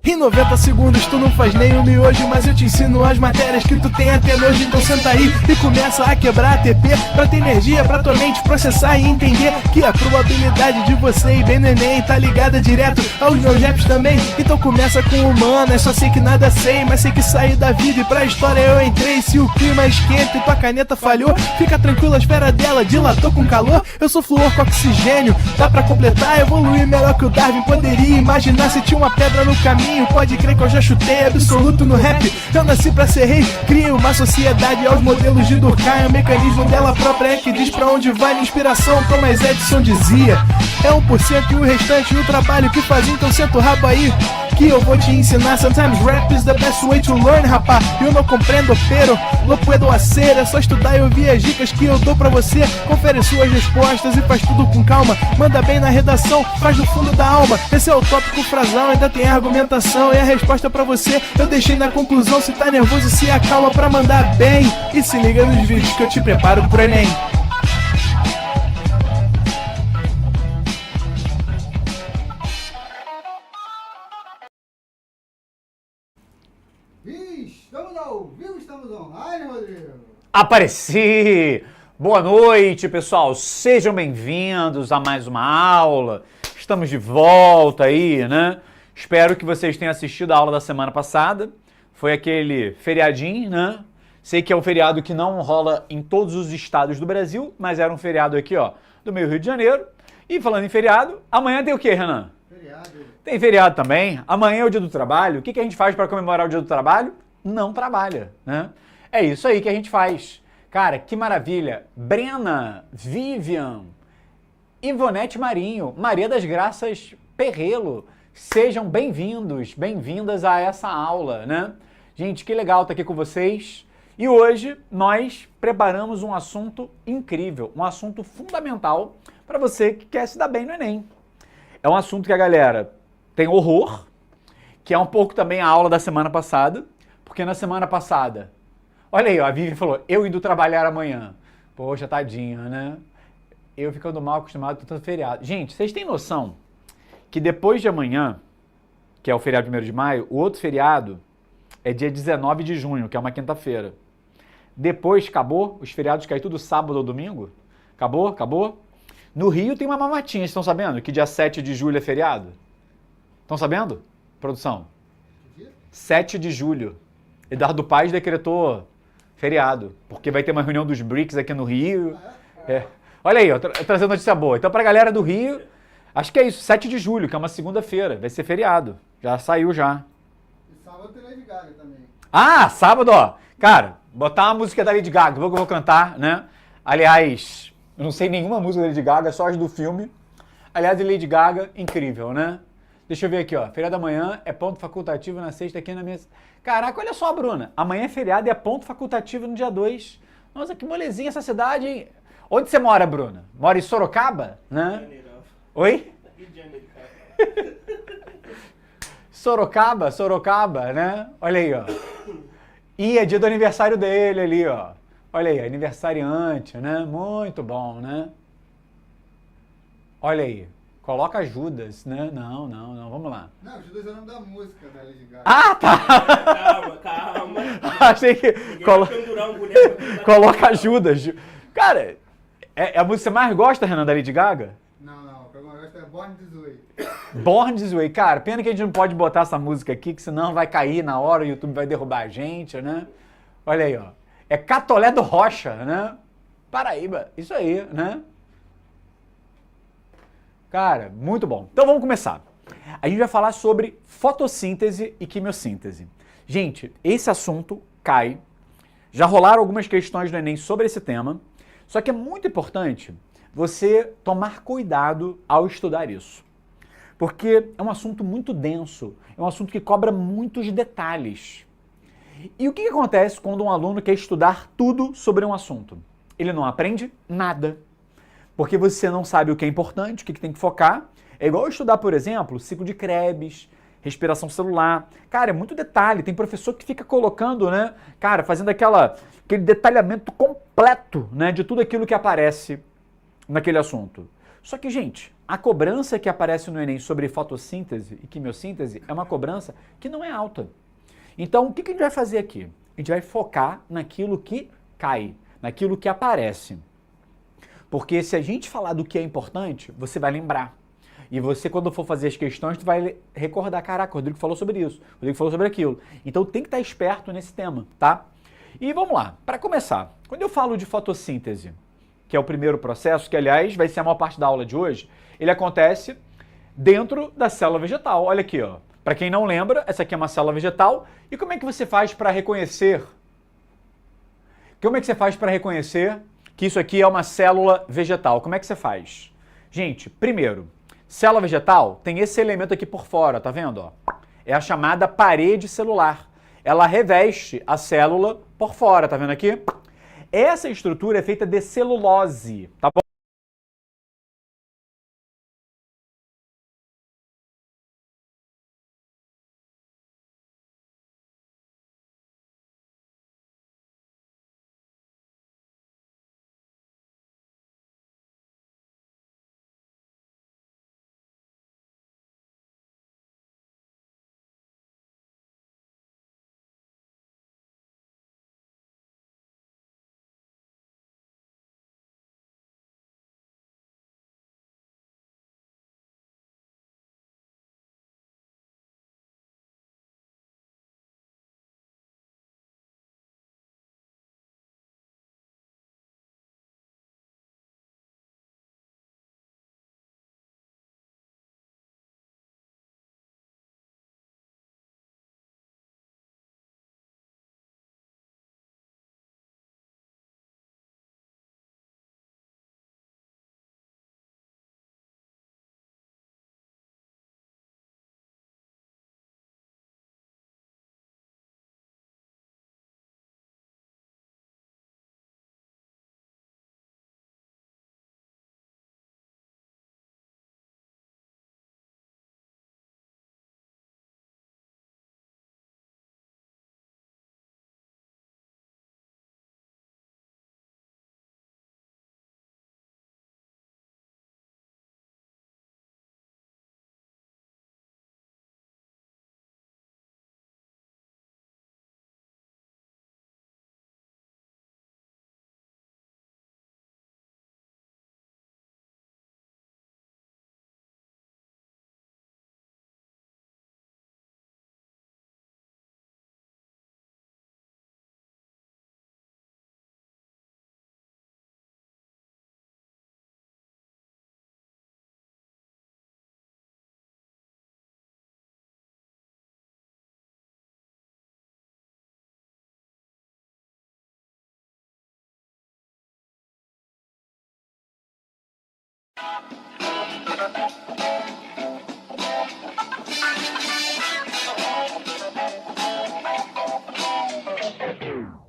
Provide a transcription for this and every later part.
Em 90 segundos tu não faz nem um miojo, mas eu te ensino as matérias que tu tem até nojo. Então senta aí e começa a quebrar a TP pra ter energia pra tua mente processar e entender que a probabilidade de você ir bem no Enem tá ligada direto aos meus raps também. Então começa com humanas, só sei que nada sei, mas sei que saí da vida e pra história eu entrei. Se o clima esquenta e tua caneta falhou, fica tranquilo, a esfera dela dilatou com calor. Eu sou flúor com oxigênio, dá pra completar, evoluir melhor que o Darwin poderia imaginar. Se tinha uma pedra no caminho, pode crer que eu já chutei absoluto no rap. Eu nasci pra ser rei, criei uma sociedade aos modelos de Durkheim. O mecanismo dela própria é que diz pra onde vai minha inspiração. Thomas Edison dizia, é 1% e o restante o trabalho que faz. Então senta o rabo aí que eu vou te ensinar. Sometimes rap is the best way to learn, rapá. Eu não compreendo, pero não puedo hacer. É só estudar e ouvir as dicas que eu dou pra você. Confere suas respostas e faz tudo com calma. Manda bem na redação, faz do fundo da alma. Esse é o tópico frasal, ainda tem argumentação. E a resposta pra você eu deixei na conclusão. Se tá nervoso, se acalma pra mandar bem. E se liga nos vídeos que eu te preparo pro Enem. Estamos ao vivo, estamos online, Rodrigo. Apareci! Boa noite, pessoal. Sejam bem-vindos a mais uma aula. Estamos de volta aí, né? Espero que vocês tenham assistido a aula da semana passada. Foi aquele feriadinho, né? Sei que é um feriado que não rola em todos os estados do Brasil, mas era um feriado aqui, ó, do meio Rio de Janeiro. E falando em feriado, amanhã tem o quê, Renan? Feriado. Tem feriado também. Amanhã é o dia do trabalho. O que a gente faz para comemorar o dia do trabalho? Não trabalha, né? É isso aí que a gente faz. Cara, que maravilha. Brena, Vivian, Ivonete Marinho, Maria das Graças Perrelo, sejam bem-vindos, bem-vindas a essa aula, né? Gente, que legal estar aqui com vocês. E hoje nós preparamos um assunto incrível, um assunto fundamental para você que quer se dar bem no Enem. É um assunto que a galera tem horror, que é um pouco também a aula da semana passada, porque na semana passada, olha aí, ó, a Vivi falou, eu indo trabalhar amanhã. Poxa, tadinha, né? Eu ficando mal acostumado com tanto feriado. Gente, vocês têm noção que depois de amanhã, que é o feriado 1º de maio, o outro feriado é dia 19 de junho, que é uma quinta-feira. Depois, acabou, os feriados caem tudo sábado ou domingo. Acabou. No Rio tem uma mamatinha, vocês estão sabendo? Que dia 7 de julho é feriado? Estão sabendo, produção? 7 de julho. Eduardo Paes decretou feriado, porque vai ter uma reunião dos BRICS aqui no Rio. É. Olha aí, ó, trazendo notícia boa. Então, pra galera do Rio, acho que é isso, 7 de julho, que é uma segunda-feira, vai ser feriado. Já saiu já. E sábado tem Lady Gaga também. Ah, sábado, ó. Cara, botar uma música da Lady Gaga, eu vou cantar, né? Aliás, eu não sei nenhuma música da Lady Gaga, só as do filme. Aliás, a Lady Gaga, incrível, né? Deixa eu ver aqui, ó. Feriado amanhã é ponto facultativo na sexta aqui na minha... Caraca, olha só, Bruna. Amanhã é feriado e é ponto facultativo no dia 2. Nossa, que molezinha essa cidade, hein? Onde você mora, Bruna? Mora em Sorocaba, né? Oi? Rio de Janeiro, cara. Sorocaba, né? Olha aí, ó. E é dia do aniversário dele ali, ó. Olha aí, aniversariante, né? Muito bom, né? Olha aí. Coloca Judas, né? Não, vamos lá. Não, Judas é o nome da música da Lady Gaga. Ah, tá! Calma. Achei que... Vai pendurar um boneco. Coloca Judas. Cara, é a música que você mais gosta, Renan, da Lady Gaga? Não, o que eu gosto é Born This Way. Born This Way. Cara, pena que a gente não pode botar essa música aqui, que senão vai cair na hora, o YouTube vai derrubar a gente, né? Olha aí, ó. É Catolé do Rocha, né? Paraíba. Isso aí, né? Cara, muito bom. Então vamos começar. A gente vai falar sobre fotossíntese e quimiossíntese. Gente, esse assunto cai. Já rolaram algumas questões do Enem sobre esse tema, só que é muito importante você tomar cuidado ao estudar isso. Porque é um assunto muito denso, é um assunto que cobra muitos detalhes. E o que acontece quando um aluno quer estudar tudo sobre um assunto? Ele não aprende nada. Porque você não sabe o que é importante, o que tem que focar. É igual estudar, por exemplo, ciclo de Krebs, respiração celular. Cara, é muito detalhe. Tem professor que fica colocando, né? Cara, fazendo aquele detalhamento completo, né? De tudo aquilo que aparece naquele assunto. Só que, gente, a cobrança que aparece no Enem sobre fotossíntese e quimiossíntese é uma cobrança que não é alta. Então, o que a gente vai fazer aqui? A gente vai focar naquilo que cai, naquilo que aparece. Porque se a gente falar do que é importante, você vai lembrar. E você, quando for fazer as questões, tu vai recordar, caraca, o Rodrigo falou sobre isso, o Rodrigo falou sobre aquilo. Então tem que estar esperto nesse tema, tá? E vamos lá, para começar, quando eu falo de fotossíntese, que é o primeiro processo, que aliás vai ser a maior parte da aula de hoje, ele acontece dentro da célula vegetal. Olha aqui, ó. Para quem não lembra, essa aqui é uma célula vegetal. E como é que você faz para reconhecer? Como é que você faz para reconhecer que isso aqui é uma célula vegetal? Como é que você faz? Gente, primeiro, célula vegetal tem esse elemento aqui por fora, tá vendo? Ó? É a chamada parede celular. Ela reveste a célula por fora, tá vendo aqui? Essa estrutura é feita de celulose, tá bom?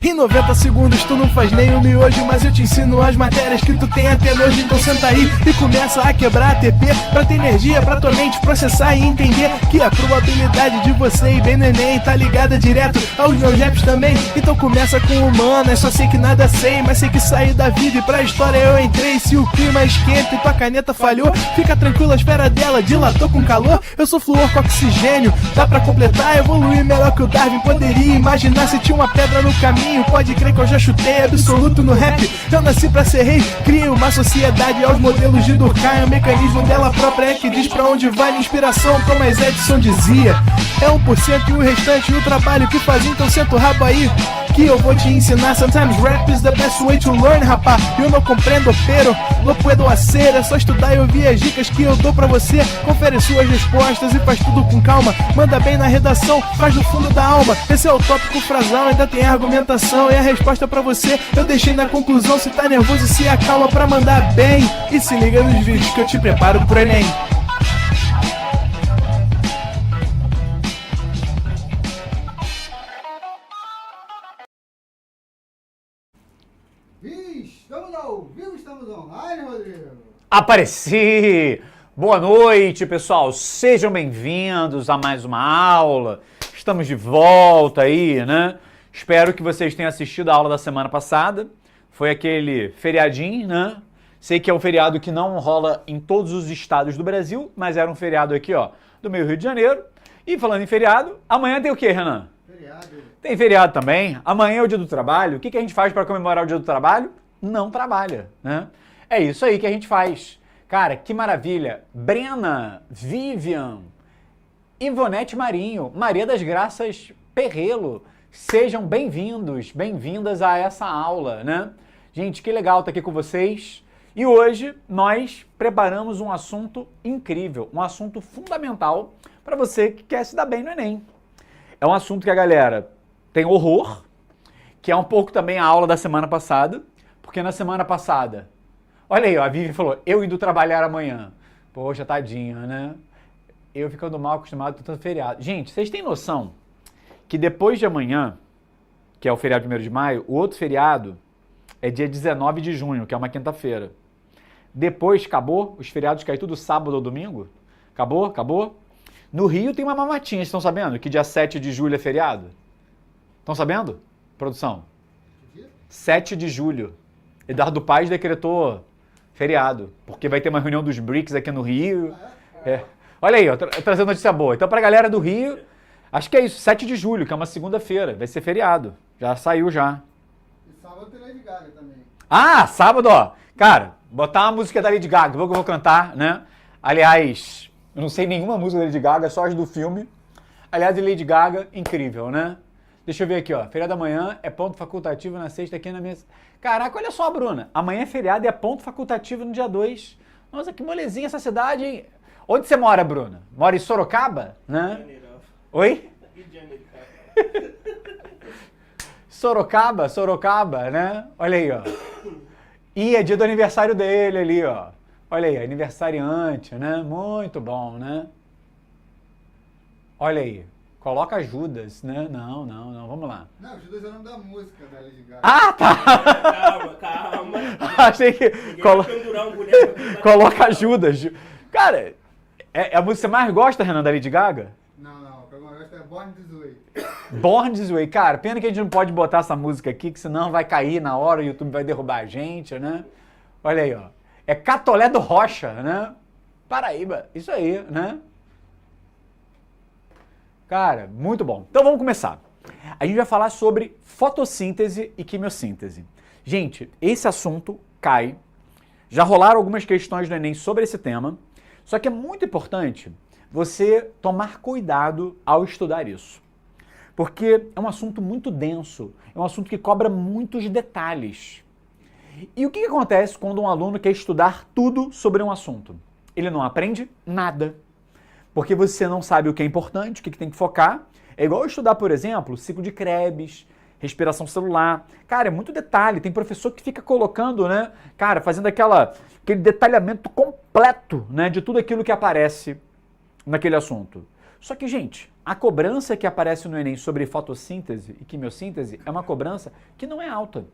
Em 90 segundos tu não faz nem um miojo, mas eu te ensino as matérias que tu tem até nojo. Então senta aí e começa a quebrar ATP pra ter energia pra tua mente processar e entender que a probabilidade de você ir bem no Enem tá ligada direto aos meus raps também. Então começa com humana, só sei que nada sei, mas sei que saí da vida e pra história eu entrei. Se o clima esquenta e tua caneta falhou, fica tranquilo, a esfera dela dilatou com calor. Eu sou flúor com oxigênio, dá pra completar, evoluir melhor que o Darwin poderia imaginar. Se tinha uma pedra no caminho, pode crer que eu já chutei absoluto no rap. Eu nasci pra ser rei, crio uma sociedade aos modelos de Durkheim. O mecanismo dela própria é que diz pra onde vai minha inspiração. Thomas Edison dizia, é 1% e o restante o trabalho que faz. Então senta o rabo aí que eu vou te ensinar. Sometimes rap is the best way to learn, rapá. Eu não compreendo, pero lo puedo hacer. É só estudar e ouvir as dicas que eu dou pra você. Confere suas respostas e faz tudo com calma. Manda bem na redação, faz do fundo da alma. Esse é o tópico frasal, ainda tem argumentação. E a resposta pra você eu deixei na conclusão. Se tá nervoso, se acalma pra mandar bem. E se liga nos vídeos que eu te preparo pro Enem. Estamos ao vivo, estamos online, Rodrigo. Apareci! Boa noite, pessoal. Sejam bem-vindos a mais uma aula. Estamos de volta aí, né? Espero que vocês tenham assistido a aula da semana passada. Foi aquele feriadinho, né? Sei que é um feriado que não rola em todos os estados do Brasil, mas era um feriado aqui, ó, do meio Rio de Janeiro. E falando em feriado, amanhã tem o quê, Renan? Feriado. Tem feriado também. Amanhã é o dia do trabalho. O que a gente faz para comemorar o dia do trabalho? Não trabalha, né? É isso aí que a gente faz. Cara, que maravilha. Brena, Vivian, Ivonete Marinho, Maria das Graças Perrelo, sejam bem-vindos, bem-vindas a essa aula, né? Gente, que legal estar aqui com vocês. E hoje nós preparamos um assunto incrível, um assunto fundamental para você que quer se dar bem no Enem. É um assunto que a galera tem horror, que é um pouco também a aula da semana passada, porque na semana passada, olha aí, ó, a Vivi falou, eu indo trabalhar amanhã. Poxa, tadinha, né? Eu ficando mal acostumado com tanto feriado. Gente, vocês têm noção que depois de amanhã, que é o feriado 1º de maio, o outro feriado é dia 19 de junho, que é uma quinta-feira. Depois, acabou, os feriados caem tudo sábado ou domingo. Acabou. No Rio tem uma mamatinha, vocês estão sabendo? Que dia 7 de julho é feriado? Estão sabendo, produção? 7 de julho. Eduardo Paes decretou feriado, porque vai ter uma reunião dos BRICS aqui no Rio. É. Olha aí, ó, trazendo notícia boa. Então, pra galera do Rio, acho que é isso, 7 de julho, que é uma segunda-feira, vai ser feriado. Já saiu já. E sábado tem Lady Gaga também. Ah, sábado, ó. Cara, botar uma música da Lady Gaga, que eu vou cantar, né? Aliás, eu não sei nenhuma música da Lady Gaga, só as do filme. Aliás, Lady Gaga, incrível, né? Deixa eu ver aqui, ó. Feriado amanhã é ponto facultativo na sexta aqui na minha... Caraca, olha só, Bruna. Amanhã é feriado e é ponto facultativo no dia 2. Nossa, que molezinha essa cidade, hein? Onde você mora, Bruna? Mora em Sorocaba, né? Oi? Rio de Janeiro, cara. Sorocaba, né? Olha aí, ó. E é dia do aniversário dele ali, ó. Olha aí, aniversariante, né? Muito bom, né? Olha aí. Coloca Judas, né? Não, vamos lá. Não, Judas é o nome da música da Lady Gaga. Ah, tá! Calma. Achei que... Vai pendurar um boneco. Coloca Judas. Cara, é a música que você mais gosta, Renan, da Lady Gaga? Não, o que eu gosto é Born This Way. Born This Way. Cara, pena que a gente não pode botar essa música aqui, que senão vai cair na hora, o YouTube vai derrubar a gente, né? Olha aí, ó. É Catolé do Rocha, né? Paraíba. Isso aí, né? Cara, muito bom. Então vamos começar. A gente vai falar sobre fotossíntese e quimiossíntese. Gente, esse assunto cai. Já rolaram algumas questões no Enem sobre esse tema. Só que é muito importante você tomar cuidado ao estudar isso. Porque é um assunto muito denso, é um assunto que cobra muitos detalhes. E o que acontece quando um aluno quer estudar tudo sobre um assunto? Ele não aprende nada. Porque você não sabe o que é importante, o que tem que focar. É igual estudar, por exemplo, ciclo de Krebs, respiração celular. Cara, é muito detalhe. Tem professor que fica colocando, né? Cara, fazendo aquele detalhamento completo, né? De tudo aquilo que aparece naquele assunto. Só que, gente, a cobrança que aparece no Enem sobre fotossíntese e quimiossíntese é uma cobrança que não é alta.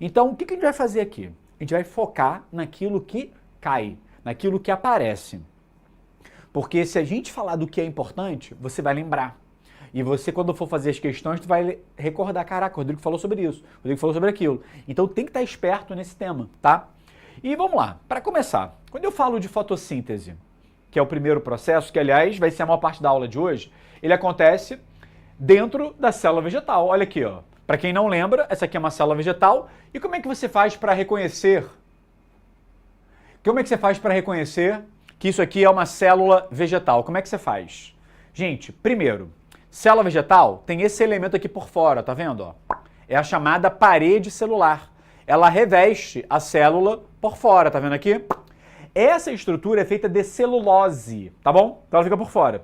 Então, o que a gente vai fazer aqui? A gente vai focar naquilo que cai, naquilo que aparece. Porque se a gente falar do que é importante, você vai lembrar. E você, quando for fazer as questões, tu vai recordar, caraca, o Rodrigo falou sobre isso, o Rodrigo falou sobre aquilo. Então tem que estar esperto nesse tema, tá? E vamos lá, para começar, quando eu falo de fotossíntese, que é o primeiro processo, que aliás vai ser a maior parte da aula de hoje, ele acontece dentro da célula vegetal. Olha aqui, ó. Para quem não lembra, essa aqui é uma célula vegetal. E como é que você faz para reconhecer? Como é que você faz para reconhecer que isso aqui é uma célula vegetal? Como é que você faz? Gente, primeiro, célula vegetal tem esse elemento aqui por fora, tá vendo? Ó? É a chamada parede celular. Ela reveste a célula por fora, tá vendo aqui? Essa estrutura é feita de celulose, tá bom? Então ela fica por fora.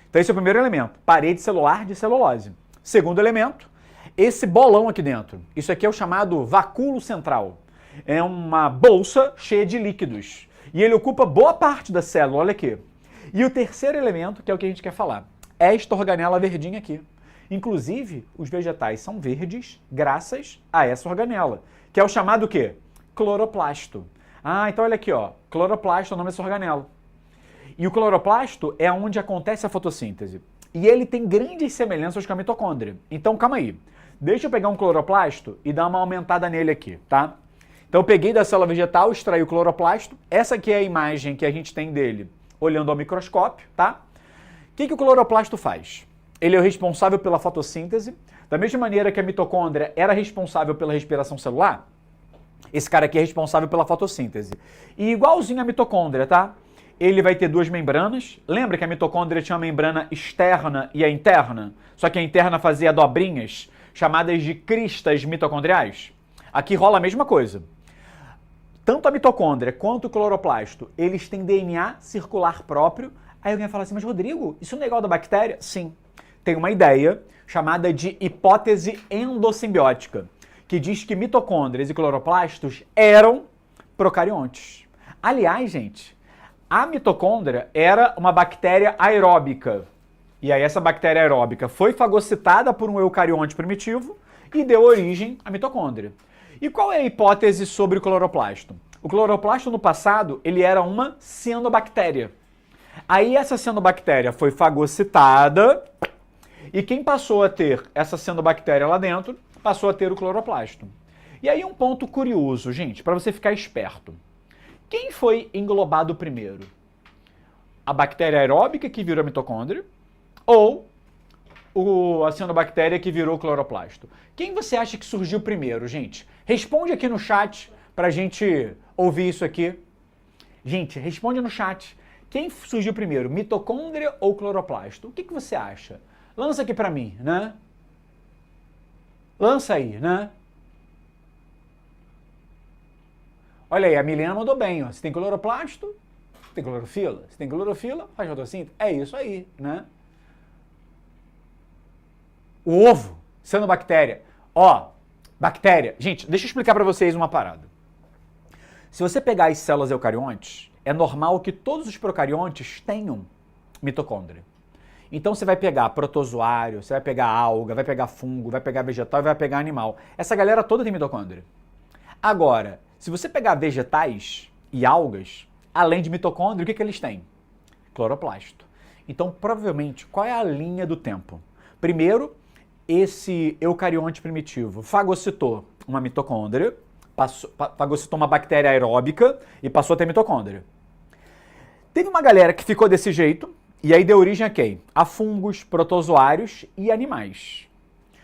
Então esse é o primeiro elemento, parede celular de celulose. Segundo elemento, esse bolão aqui dentro. Isso aqui é o chamado vacúolo central. É uma bolsa cheia de líquidos. E ele ocupa boa parte da célula, olha aqui. E o terceiro elemento, que é o que a gente quer falar, é esta organela verdinha aqui. Inclusive, os vegetais são verdes graças a essa organela, que é o chamado o quê? Cloroplasto. Ah, então olha aqui, ó. Cloroplasto é o nome dessa organela. E o cloroplasto é onde acontece a fotossíntese. E ele tem grandes semelhanças com a mitocôndria. Então, calma aí. Deixa eu pegar um cloroplasto e dar uma aumentada nele aqui, tá? Então, eu peguei da célula vegetal, extraí o cloroplasto. Essa aqui é a imagem que a gente tem dele olhando ao microscópio, tá? O que o cloroplasto faz? Ele é o responsável pela fotossíntese. Da mesma maneira que a mitocôndria era responsável pela respiração celular, esse cara aqui é responsável pela fotossíntese. E igualzinho à mitocôndria, tá? Ele vai ter duas membranas. Lembra que a mitocôndria tinha uma membrana externa e a interna? Só que a interna fazia dobrinhas, chamadas de cristas mitocondriais. Aqui rola a mesma coisa. Tanto a mitocôndria quanto o cloroplasto, eles têm DNA circular próprio. Aí alguém vai falar assim, mas Rodrigo, isso não é igual da bactéria? Sim. Tem uma ideia chamada de hipótese endossimbiótica, que diz que mitocôndrias e cloroplastos eram procariontes. Aliás, gente, a mitocôndria era uma bactéria aeróbica. E aí essa bactéria aeróbica foi fagocitada por um eucarionte primitivo e deu origem à mitocôndria. E qual é a hipótese sobre o cloroplasto? O cloroplasto no passado, ele era uma cianobactéria. Aí essa cianobactéria foi fagocitada e quem passou a ter essa cianobactéria lá dentro, passou a ter o cloroplasto. E aí um ponto curioso, gente, para você ficar esperto. Quem foi englobado primeiro? A bactéria aeróbica que virou a mitocôndria ou a cianobactéria que virou o cloroplasto? Quem você acha que surgiu primeiro, gente? Responde aqui no chat pra gente ouvir isso aqui. Gente, responde no chat. Quem surgiu primeiro, mitocôndria ou cloroplasto? O que você acha? Lança aqui pra mim, né? Lança aí, né? Olha aí, a Milena mandou bem, ó. Se tem cloroplasto, tem clorofila. Se tem clorofila, faz fotossíntese. É isso aí, né? O ovo, cianobactéria. Ó, bactéria. Gente, deixa eu explicar para vocês uma parada. Se você pegar as células eucariontes, é normal que todos os procariontes tenham mitocôndria. Então você vai pegar protozoário, você vai pegar alga, vai pegar fungo, vai pegar vegetal e vai pegar animal. Essa galera toda tem mitocôndria. Agora, se você pegar vegetais e algas, além de mitocôndria, o que eles têm? Cloroplasto. Então, provavelmente, qual é a linha do tempo? Primeiro, esse eucarionte primitivo fagocitou uma mitocôndria, fagocitou uma bactéria aeróbica e passou a ter mitocôndria. Teve uma galera que ficou desse jeito, e aí deu origem a quem? A fungos, protozoários e animais.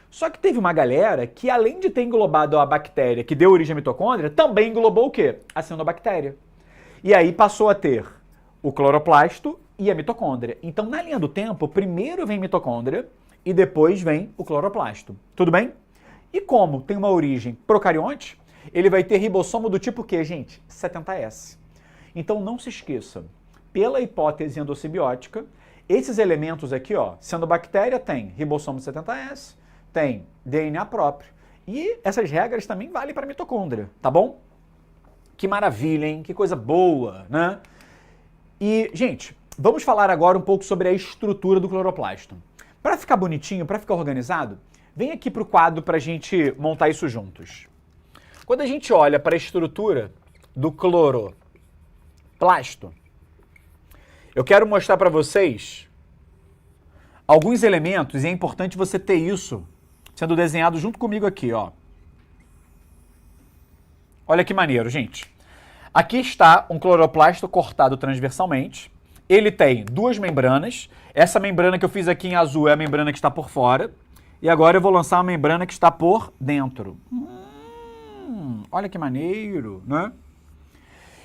Só que teve uma galera que, além de ter englobado a bactéria que deu origem à mitocôndria, também englobou o quê? A cianobactéria. E aí passou a ter o cloroplasto e a mitocôndria. Então, na linha do tempo, primeiro vem mitocôndria e depois vem o cloroplasto. Tudo bem? E como tem uma origem procarionte, ele vai ter ribossomo do tipo quê, gente? 70S. Então, não se esqueça, pela hipótese endossimbiótica, esses elementos aqui, ó, cianobactéria tem ribossomo 70S, tem DNA próprio. E essas regras também valem para a mitocôndria, tá bom? Que maravilha, hein? Que coisa boa, né? E, gente, vamos falar agora um pouco sobre a estrutura do cloroplasto. Para ficar bonitinho, para ficar organizado, vem aqui para o quadro para a gente montar isso juntos. Quando a gente olha para a estrutura do cloroplasto, eu quero mostrar para vocês alguns elementos, e é importante você ter isso sendo desenhado junto comigo aqui, ó. Olha que maneiro, gente. Aqui está um cloroplasto cortado transversalmente. Ele tem duas membranas. Essa membrana que eu fiz aqui em azul é a membrana que está por fora. E agora eu vou lançar uma membrana que está por dentro. Olha que maneiro, né?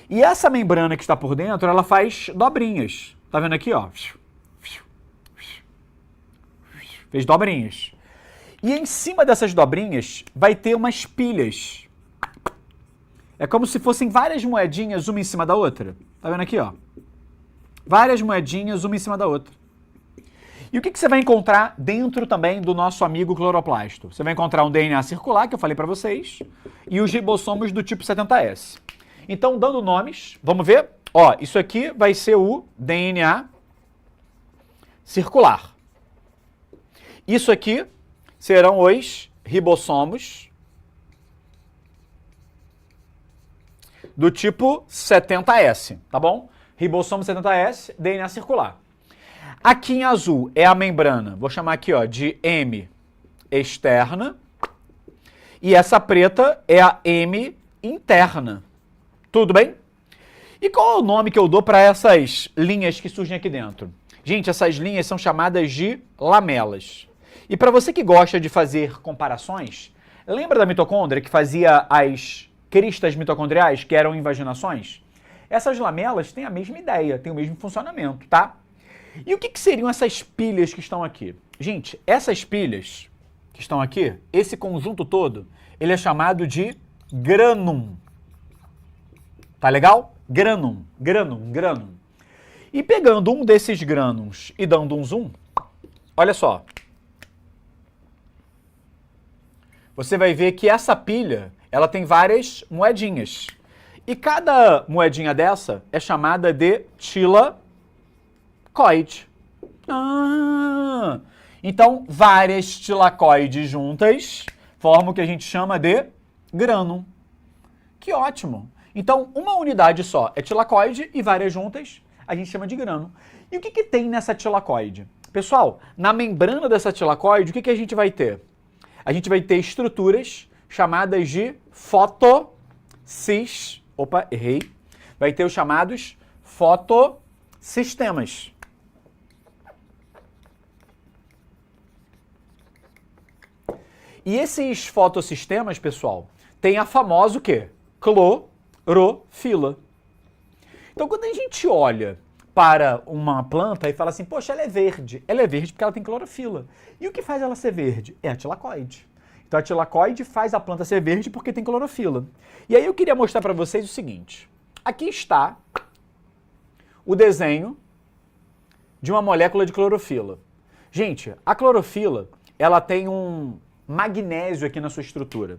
E essa membrana que está por dentro, ela faz dobrinhas. Tá vendo aqui, ó? Fez dobrinhas. E em cima dessas dobrinhas vai ter umas pilhas. É como se fossem várias moedinhas, uma em cima da outra. Tá vendo aqui, ó? Várias moedinhas, uma em cima da outra. E o que você vai encontrar dentro também do nosso amigo cloroplasto? Você vai encontrar um DNA circular, que eu falei para vocês, e os ribossomos do tipo 70S. Então, dando nomes, vamos ver? Ó, isso aqui vai ser o DNA circular. Isso aqui serão os ribossomos do tipo 70S, tá bom? ribossomo 70S, DNA circular. Aqui em azul é a membrana, vou chamar aqui ó, de M externa, e essa preta é a M interna. Tudo bem? E qual é o nome que eu dou para essas linhas que surgem aqui dentro? Gente, essas linhas são chamadas de lamelas. E para você que gosta de fazer comparações, lembra da mitocôndria que fazia as cristas mitocondriais, que eram invaginações? Essas lamelas têm a mesma ideia, têm o mesmo funcionamento, tá? E o que seriam essas pilhas que estão aqui? Gente, essas pilhas que estão aqui, esse conjunto todo, ele é chamado de granum. Tá legal? Granum, granum, granum. E pegando um desses grânulos e dando um zoom, olha só. Você vai ver que essa pilha, ela tem várias moedinhas. E cada moedinha dessa é chamada de tilacoide. Então, várias tilacoides juntas formam o que a gente chama de grânum. Que ótimo! Então, uma unidade só é tilacoide e várias juntas a gente chama de grânum. E o que tem nessa tilacoide? Pessoal, na membrana dessa tilacoide, o que a gente vai ter? A gente vai ter estruturas chamadas de fotossistemas. Opa, errei. Vai ter os chamados fotossistemas. E esses fotossistemas, pessoal, tem a famosa o quê? Clorofila. Então, quando a gente olha para uma planta e fala assim, poxa, ela é verde. Ela é verde porque ela tem clorofila. E o que faz ela ser verde? É a tilacoide. Então, a tilacoide faz a planta ser verde porque tem clorofila. E aí eu queria mostrar para vocês o seguinte. Aqui está o desenho de uma molécula de clorofila. Gente, a clorofila, ela tem um magnésio aqui na sua estrutura.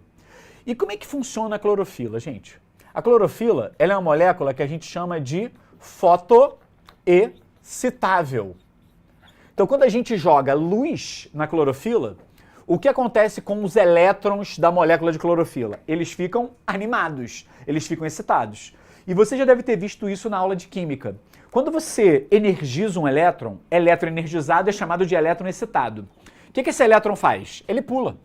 E como é que funciona a clorofila, gente? A clorofila, ela é uma molécula que a gente chama de fotoexcitável. Então, quando a gente joga luz na clorofila, o que acontece com os elétrons da molécula de clorofila? Eles ficam animados, eles ficam excitados. E você já deve ter visto isso na aula de química. Quando você energiza um elétron energizado é chamado de elétron excitado. O que esse elétron faz? Ele pula.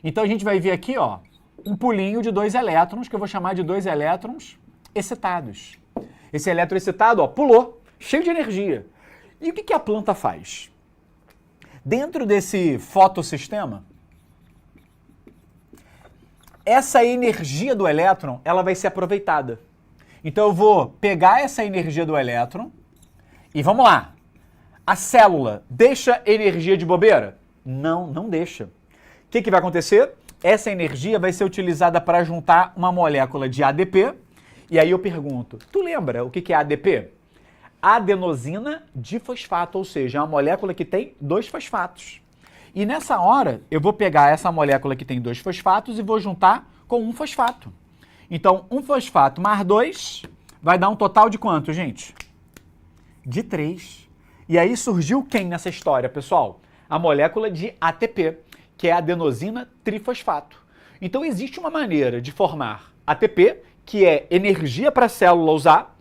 Então a gente vai ver aqui, ó, um pulinho de 2 elétrons, que eu vou chamar de 2 elétrons excitados. Esse elétron excitado, ó, pulou, cheio de energia. E o que a planta faz? Dentro desse fotossistema, essa energia do elétron, ela vai ser aproveitada. Então eu vou pegar essa energia do elétron e vamos lá. A célula deixa energia de bobeira? Não, não deixa. O que vai acontecer? Essa energia vai ser utilizada para juntar uma molécula de ADP. E aí eu pergunto, tu lembra o que é ADP? Adenosina difosfato, ou seja, é uma molécula que tem 2 fosfatos. E nessa hora, eu vou pegar essa molécula que tem 2 fosfatos e vou juntar com um fosfato. Então, um fosfato mais 2 vai dar um total de quanto, gente? De 3. E aí surgiu quem nessa história, pessoal? A molécula de ATP, que é adenosina trifosfato. Então, existe uma maneira de formar ATP, que é energia para a célula usar,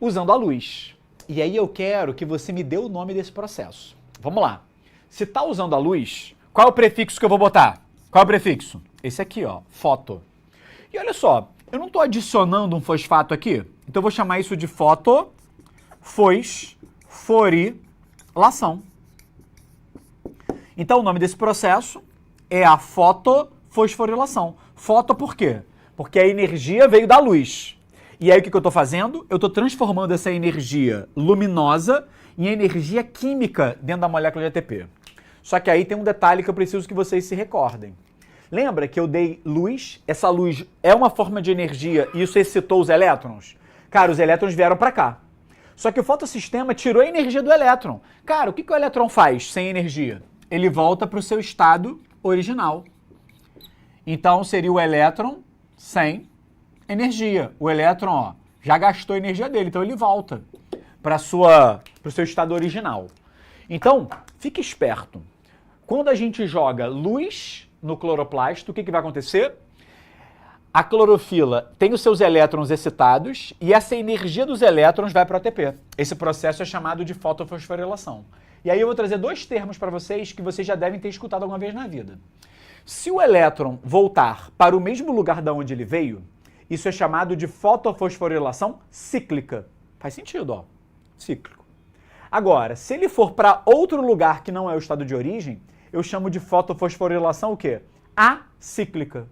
usando a luz. E aí eu quero que você me dê o nome desse processo. Vamos lá. Se está usando a luz, qual é o prefixo que eu vou botar? Qual é o prefixo? Esse aqui, ó, foto. E olha só, eu não estou adicionando um fosfato aqui, então eu vou chamar isso de fotofosforilação. Então o nome desse processo é a fotofosforilação. Foto por quê? Porque a energia veio da luz. E aí o que eu estou fazendo? Eu estou transformando essa energia luminosa em energia química dentro da molécula de ATP. Só que aí tem um detalhe que eu preciso que vocês se recordem. Lembra que eu dei luz? Essa luz é uma forma de energia e isso excitou os elétrons? Cara, os elétrons vieram para cá. Só que o fotossistema tirou a energia do elétron. Cara, o que o elétron faz sem energia? Ele volta para o seu estado original. Então seria o elétron sem energia. O elétron, ó, já gastou a energia dele, então ele volta para o seu estado original. Então, fique esperto. Quando a gente joga luz no cloroplasto, o que vai acontecer? a clorofila tem os seus elétrons excitados e essa energia dos elétrons vai para o ATP. Esse processo é chamado de fotofosforilação. E aí eu vou trazer dois termos para vocês que vocês já devem ter escutado alguma vez na vida. Se o elétron voltar para o mesmo lugar da onde ele veio, isso é chamado de fotofosforilação cíclica. Faz sentido, ó. Cíclico. Agora, se ele for para outro lugar que não é o estado de origem, eu chamo de fotofosforilação o quê? Acíclica.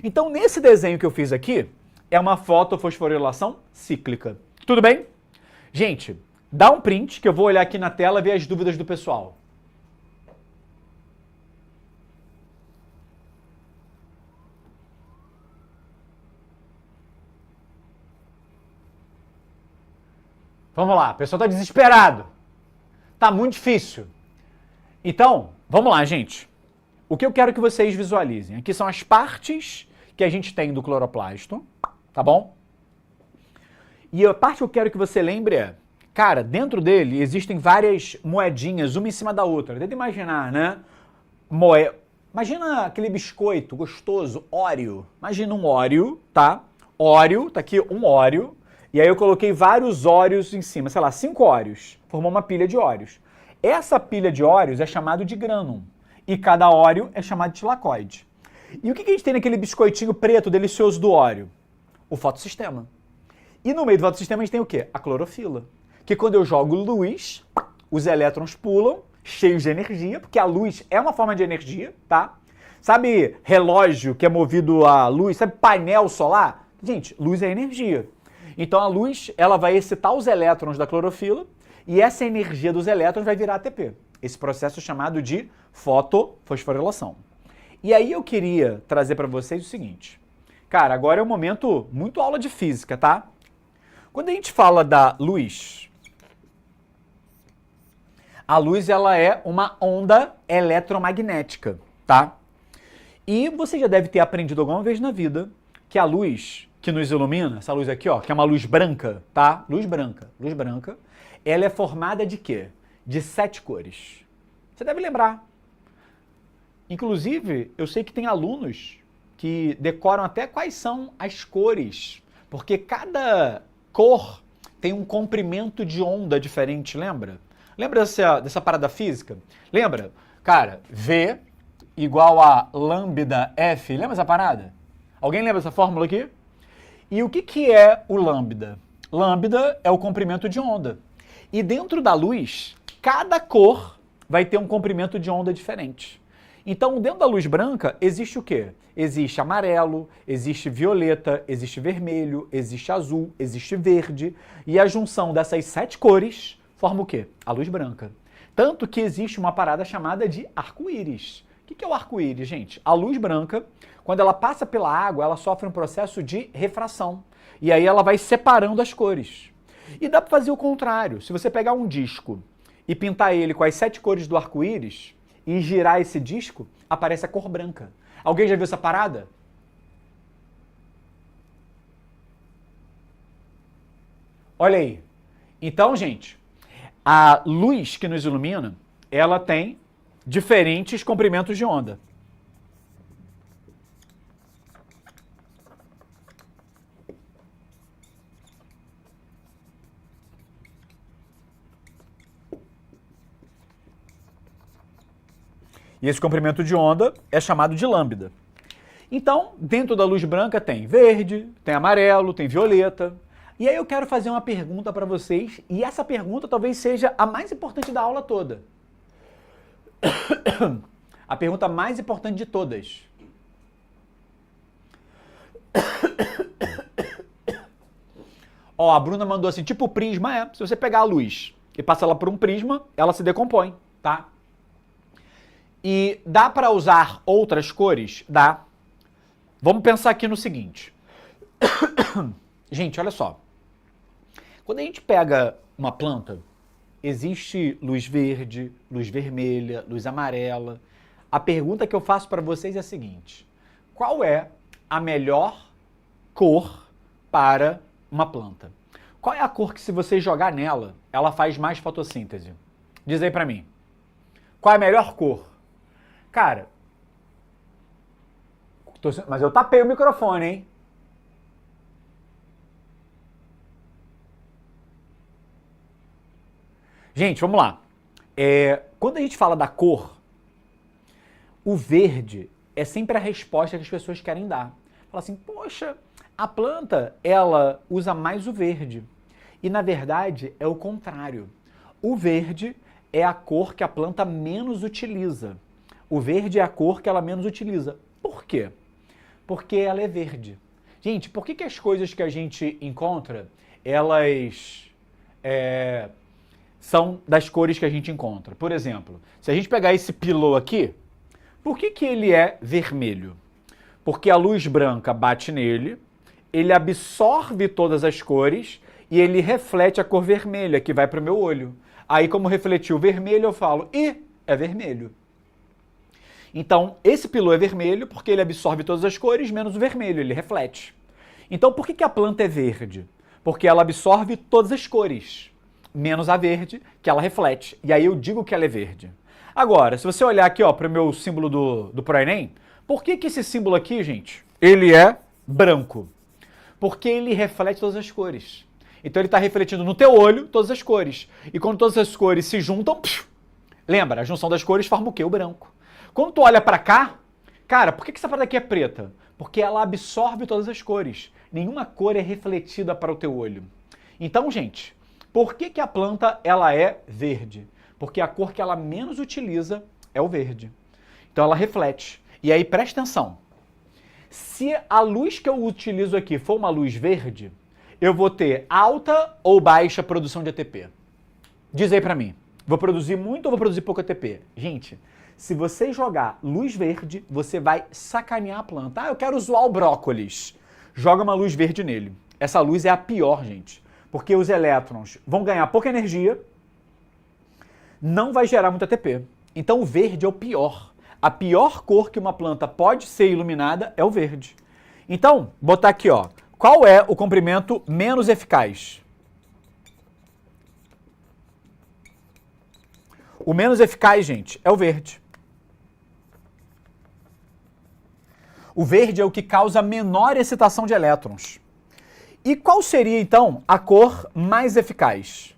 Então, nesse desenho que eu fiz aqui, é uma fotofosforilação cíclica. Tudo bem? Gente, dá um print que eu vou olhar aqui na tela e ver as dúvidas do pessoal. Vamos lá, o pessoal tá desesperado. Tá muito difícil. Então, vamos lá, gente. O que eu quero que vocês visualizem? Aqui são as partes que a gente tem do cloroplasto, tá bom? E a parte que eu quero que você lembre é, cara, dentro dele existem várias moedinhas, uma em cima da outra. Tenta imaginar, né? Imagina aquele biscoito gostoso, Oreo. Imagina um Oreo, tá? Oreo, tá aqui um Oreo. E aí eu coloquei vários Oreos em cima, sei lá, 5 Oreos. Formou uma pilha de Oreos. Essa pilha de Oreos é chamada de grânum. E cada Oreo é chamado de tilacoide. E o que a gente tem naquele biscoitinho preto delicioso do Oreo? O fotossistema. E no meio do fotossistema a gente tem o quê? A clorofila. Que quando eu jogo luz, os elétrons pulam, cheios de energia, porque a luz é uma forma de energia, tá? Sabe relógio que é movido a luz? Sabe painel solar? Gente, luz é energia. Então a luz, ela vai excitar os elétrons da clorofila e essa energia dos elétrons vai virar ATP. Esse processo é chamado de fotofosforilação. E aí eu queria trazer para vocês o seguinte. Cara, agora é um momento muito aula de física, tá? Quando a gente fala da luz, a luz ela é uma onda eletromagnética, tá? E você já deve ter aprendido alguma vez na vida que a luz que nos ilumina, essa luz aqui, ó, que é uma luz branca, tá? Luz branca, ela é formada de quê? De 7 cores. Você deve lembrar. Inclusive, eu sei que tem alunos que decoram até quais são as cores, porque cada cor tem um comprimento de onda diferente, lembra? Lembra dessa parada física? Lembra? Cara, V igual a lambda F, lembra essa parada? Alguém lembra essa fórmula aqui? E o que é o lambda? Lambda é o comprimento de onda. E dentro da luz, cada cor vai ter um comprimento de onda diferente. Então, dentro da luz branca, existe o quê? Existe amarelo, existe violeta, existe vermelho, existe azul, existe verde. E a junção dessas 7 cores forma o quê? A luz branca. Tanto que existe uma parada chamada de arco-íris. O que é o arco-íris, gente? A luz branca, quando ela passa pela água, ela sofre um processo de refração. E aí ela vai separando as cores. E dá para fazer o contrário. Se você pegar um disco e pintar ele com as 7 cores do arco-íris e girar esse disco, aparece a cor branca. Alguém já viu essa parada? Olha aí. Então, gente, a luz que nos ilumina, ela tem diferentes comprimentos de onda. E esse comprimento de onda é chamado de lambda. Então, dentro da luz branca tem verde, tem amarelo, tem violeta. E aí eu quero fazer uma pergunta para vocês, e essa pergunta talvez seja a mais importante da aula toda. A pergunta mais importante de todas. Ó, a Bruna mandou assim, tipo prisma é, se você pegar a luz e passar ela por um prisma, ela se decompõe, tá? E dá para usar outras cores? Dá. Vamos pensar aqui no seguinte. Gente, olha só. Quando a gente pega uma planta, existe luz verde, luz vermelha, luz amarela. A pergunta que eu faço para vocês é a seguinte. Qual é a melhor cor para uma planta? Qual é a cor que se você jogar nela, ela faz mais fotossíntese? Diz aí para mim. Qual é a melhor cor? Cara, mas eu tapei o microfone, hein? Gente, vamos lá. Quando a gente fala da cor, o verde é sempre a resposta que as pessoas querem dar. Fala assim, poxa, a planta, ela usa mais o verde. E, na verdade, é o contrário. O verde é a cor que a planta menos utiliza. O verde é a cor que ela menos utiliza. Por quê? Porque ela é verde. Gente, por que as coisas que a gente encontra, elas são das cores que a gente encontra? Por exemplo, se a gente pegar esse pilô aqui, por que ele é vermelho? Porque a luz branca bate nele, ele absorve todas as cores e ele reflete a cor vermelha que vai para o meu olho. Aí, como refletiu o vermelho, eu falo, é vermelho. Então, esse pilô é vermelho porque ele absorve todas as cores, menos o vermelho, ele reflete. Então, por que a planta é verde? Porque ela absorve todas as cores, menos a verde, que ela reflete. E aí eu digo que ela é verde. Agora, se você olhar aqui para o meu símbolo do ProEnem, por que esse símbolo aqui, gente, ele é branco? Porque ele reflete todas as cores. Então ele está refletindo no teu olho todas as cores. E quando todas as cores se juntam, lembra, a junção das cores forma o quê? O branco. Quando tu olha para cá, cara, por que essa parada aqui é preta? Porque ela absorve todas as cores. Nenhuma cor é refletida para o teu olho. Então, gente, por que a planta ela é verde? Porque a cor que ela menos utiliza é o verde. Então ela reflete. E aí presta atenção. Se a luz que eu utilizo aqui for uma luz verde, eu vou ter alta ou baixa produção de ATP? Diz aí pra mim. Vou produzir muito ou vou produzir pouco ATP? Gente, se você jogar luz verde, você vai sacanear a planta. Ah, eu quero zoar o brócolis. Joga uma luz verde nele. Essa luz é a pior, gente. Porque os elétrons vão ganhar pouca energia, não vai gerar muito ATP. Então o verde é o pior. A pior cor que uma planta pode ser iluminada é o verde. Então, botar aqui, ó. Qual é o comprimento menos eficaz? O menos eficaz, gente, é o verde. O verde é o que causa menor excitação de elétrons. E qual seria, então, a cor mais eficaz?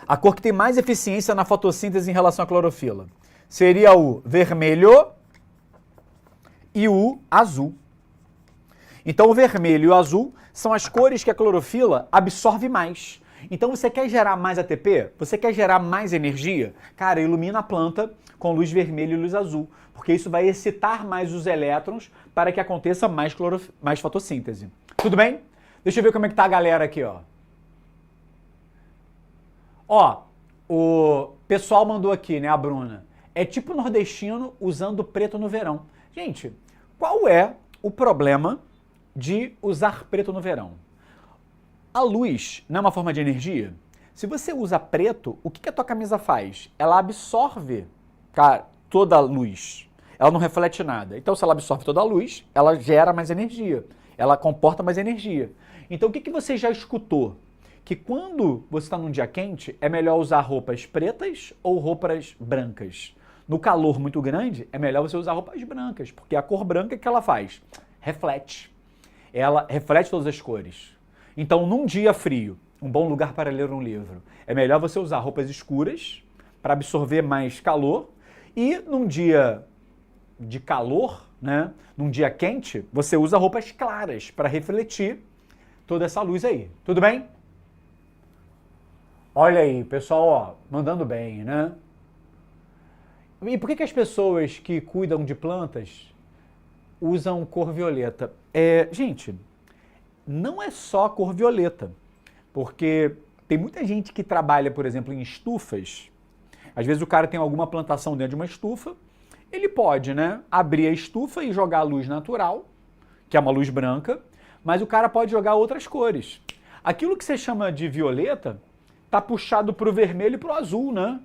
A cor que tem mais eficiência na fotossíntese em relação à clorofila. Seria o vermelho e o azul. Então o vermelho e o azul são as cores que a clorofila absorve mais. Então você quer gerar mais ATP? Você quer gerar mais energia? Cara, ilumina a planta com luz vermelha e luz azul, porque isso vai excitar mais os elétrons para que aconteça mais fotossíntese. Tudo bem? Deixa eu ver como é que tá a galera aqui, ó. Ó, o pessoal mandou aqui, né, a Bruna. É tipo nordestino usando preto no verão. Gente, qual é o problema de usar preto no verão? A luz não é uma forma de energia? Se você usa preto, o que a tua camisa faz? Ela absorve, cara, toda a luz. Ela não reflete nada. Então, se ela absorve toda a luz, ela gera mais energia. Ela comporta mais energia. Então, o que você já escutou? Que quando você está num dia quente, é melhor usar roupas pretas ou roupas brancas? No calor muito grande, é melhor você usar roupas brancas, porque a cor branca, o que ela faz? Reflete. Ela reflete todas as cores. Então, num dia frio, um bom lugar para ler um livro, é melhor você usar roupas escuras para absorver mais calor. E num dia de calor, né, num dia quente, você usa roupas claras para refletir toda essa luz aí. Tudo bem? Olha aí, pessoal, ó, mandando bem, né? E por que as pessoas que cuidam de plantas usam cor violeta? Gente, não é só a cor violeta, porque tem muita gente que trabalha, por exemplo, em estufas. Às vezes o cara tem alguma plantação dentro de uma estufa, ele pode, né, abrir a estufa e jogar a luz natural, que é uma luz branca, mas o cara pode jogar outras cores. Aquilo que você chama de violeta tá puxado para o vermelho e para o azul, né?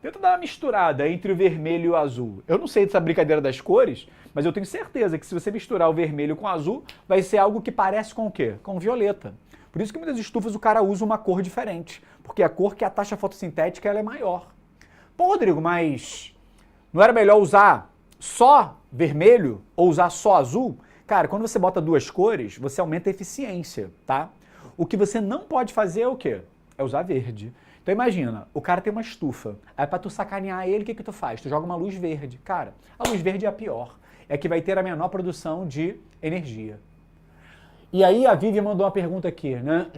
Tenta dar uma misturada entre o vermelho e o azul. Eu não sei dessa brincadeira das cores, mas eu tenho certeza que se você misturar o vermelho com o azul, vai ser algo que parece com o quê? Com violeta. Por isso que muitas estufas o cara usa uma cor diferente, porque a cor que a taxa fotossintética ela é maior. Pô, Rodrigo, mas não era melhor usar só vermelho ou usar só azul? Cara, quando você bota duas cores, você aumenta a eficiência, tá? O que você não pode fazer é o quê? É usar verde. Então imagina, o cara tem uma estufa. Aí pra tu sacanear ele, o que que tu faz? Tu joga uma luz verde. Cara, a luz verde é a pior. É a que vai ter a menor produção de energia. E aí a Vivian mandou uma pergunta aqui, né?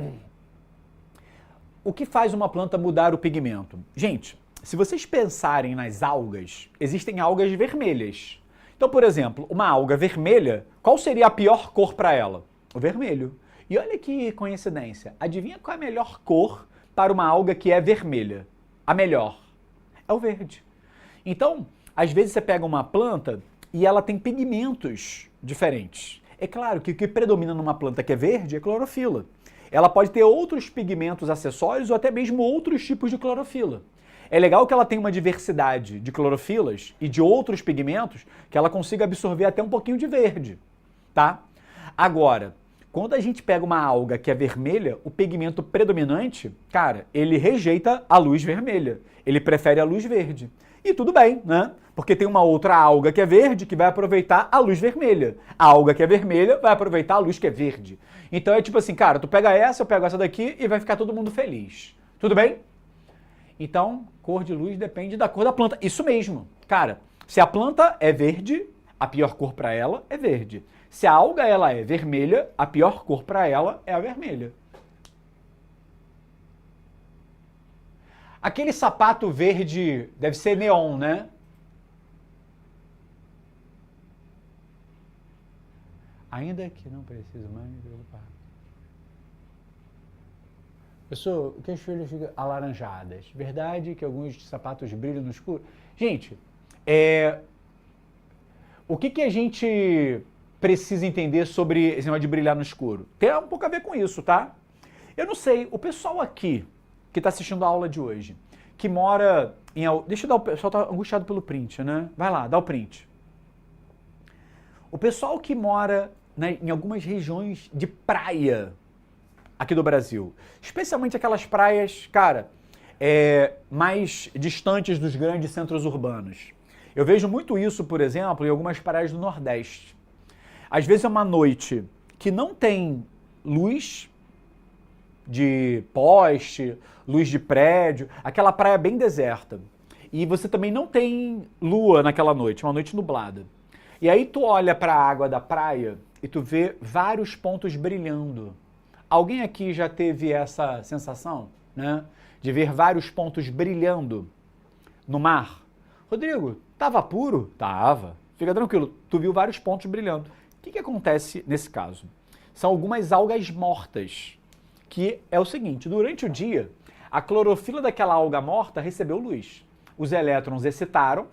O que faz uma planta mudar o pigmento? Gente, se vocês pensarem nas algas, existem algas vermelhas. Então, por exemplo, uma alga vermelha, qual seria a pior cor para ela? O vermelho. E olha que coincidência. Adivinha qual é a melhor cor para uma alga que é vermelha? A melhor. É o verde. Então, às vezes você pega uma planta e ela tem pigmentos diferentes. É claro que o que predomina numa planta que é verde é clorofila. Ela pode ter outros pigmentos acessórios ou até mesmo outros tipos de clorofila. É legal que ela tenha uma diversidade de clorofilas e de outros pigmentos que ela consiga absorver até um pouquinho de verde, tá? Agora, quando a gente pega uma alga que é vermelha, o pigmento predominante, cara, ele rejeita a luz vermelha. Ele prefere a luz verde. E tudo bem, né? Porque tem uma outra alga que é verde que vai aproveitar a luz vermelha. A alga que é vermelha vai aproveitar a luz que é verde. Então é tipo assim, cara, tu pega essa, eu pego essa daqui e vai ficar todo mundo feliz. Tudo bem? Então, cor de luz depende da cor da planta. Isso mesmo. Cara, se a planta é verde, a pior cor para ela é verde. Se a alga ela é vermelha, a pior cor para ela é a vermelha. Aquele sapato verde deve ser neon, né? Ainda que não preciso mais me preocupar. Pessoal, que as folhas ficam alaranjadas. Verdade que alguns sapatos brilham no escuro? Gente, o que a gente precisa entender sobre esse negócio de brilhar no escuro? Tem um pouco a ver com isso, tá? Eu não sei, o pessoal aqui que está assistindo a aula de hoje, que mora em... Deixa eu dar o pessoal tá angustiado pelo print, né? Vai lá, dá o print. O pessoal que mora, né, em algumas regiões de praia aqui do Brasil, especialmente aquelas praias, cara, mais distantes dos grandes centros urbanos. Eu vejo muito isso, por exemplo, em algumas praias do Nordeste. Às vezes é uma noite que não tem luz de poste, luz de prédio, aquela praia bem deserta. E você também não tem lua naquela noite, uma noite nublada. E aí tu olha para a água da praia e tu vê vários pontos brilhando. Alguém aqui já teve essa sensação, né? De ver vários pontos brilhando no mar? Rodrigo, tava puro? Tava. Fica tranquilo, tu viu vários pontos brilhando. O que acontece nesse caso? São algumas algas mortas, que é o seguinte, durante o dia, a clorofila daquela alga morta recebeu luz. Os elétrons excitaram,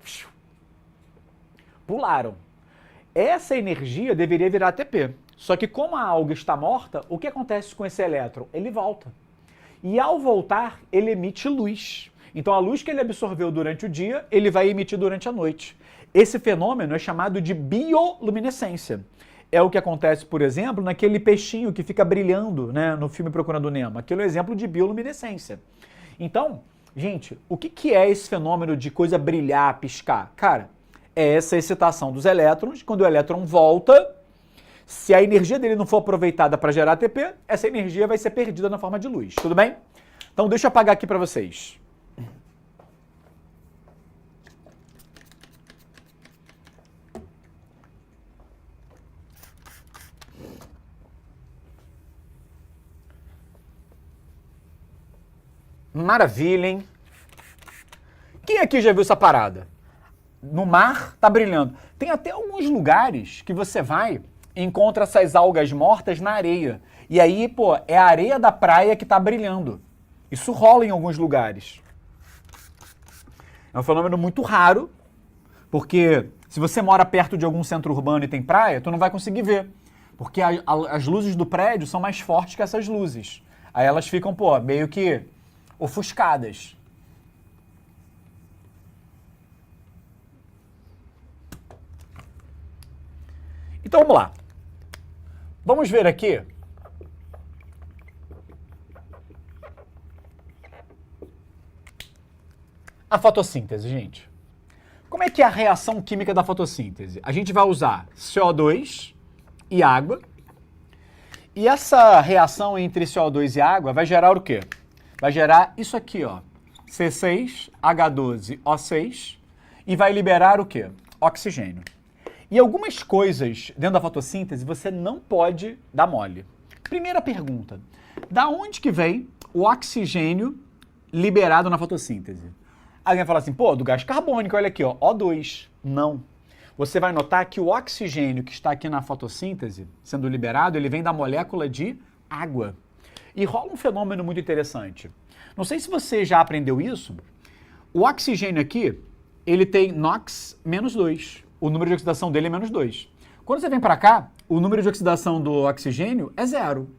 pularam. Essa energia deveria virar ATP. Só que como a alga está morta, o que acontece com esse elétron? Ele volta. E ao voltar, ele emite luz. Então a luz que ele absorveu durante o dia, ele vai emitir durante a noite. Esse fenômeno é chamado de bioluminescência. É o que acontece, por exemplo, naquele peixinho que fica brilhando, né, no filme Procurando Nemo. Aquele é um exemplo de bioluminescência. Então, gente, o que é esse fenômeno de coisa brilhar, piscar? Cara, é essa excitação dos elétrons. Quando o elétron volta, se a energia dele não for aproveitada para gerar ATP, essa energia vai ser perdida na forma de luz. Tudo bem? Então deixa eu apagar aqui para vocês. Maravilha, hein? Quem aqui já viu essa parada? No mar tá brilhando. Tem até alguns lugares que você vai e encontra essas algas mortas na areia. E aí, pô, é a areia da praia que tá brilhando. Isso rola em alguns lugares. É um fenômeno muito raro, porque se você mora perto de algum centro urbano e tem praia, tu não vai conseguir ver. Porque as luzes do prédio são mais fortes que essas luzes. Aí elas ficam, pô, meio que ofuscadas. Então vamos lá. Vamos ver aqui a fotossíntese, gente. Como é que é a reação química da fotossíntese? A gente vai usar CO2 e água. E essa reação entre CO2 e água vai gerar o quê? vai gerar isso aqui, ó, C6H12O6, e vai liberar o quê? Oxigênio. E algumas coisas dentro da fotossíntese você não pode dar mole. Primeira pergunta, da onde que vem o oxigênio liberado na fotossíntese? Alguém vai falar assim, pô, do gás carbônico, olha aqui, ó, O2. Não. Você vai notar que o oxigênio que está aqui na fotossíntese, sendo liberado, ele vem da molécula de água. E rola um fenômeno muito interessante. Não sei se você já aprendeu isso. O oxigênio aqui, ele tem NOx -2. O número de oxidação dele é -2. Quando você vem para cá, o número de oxidação do oxigênio é 0.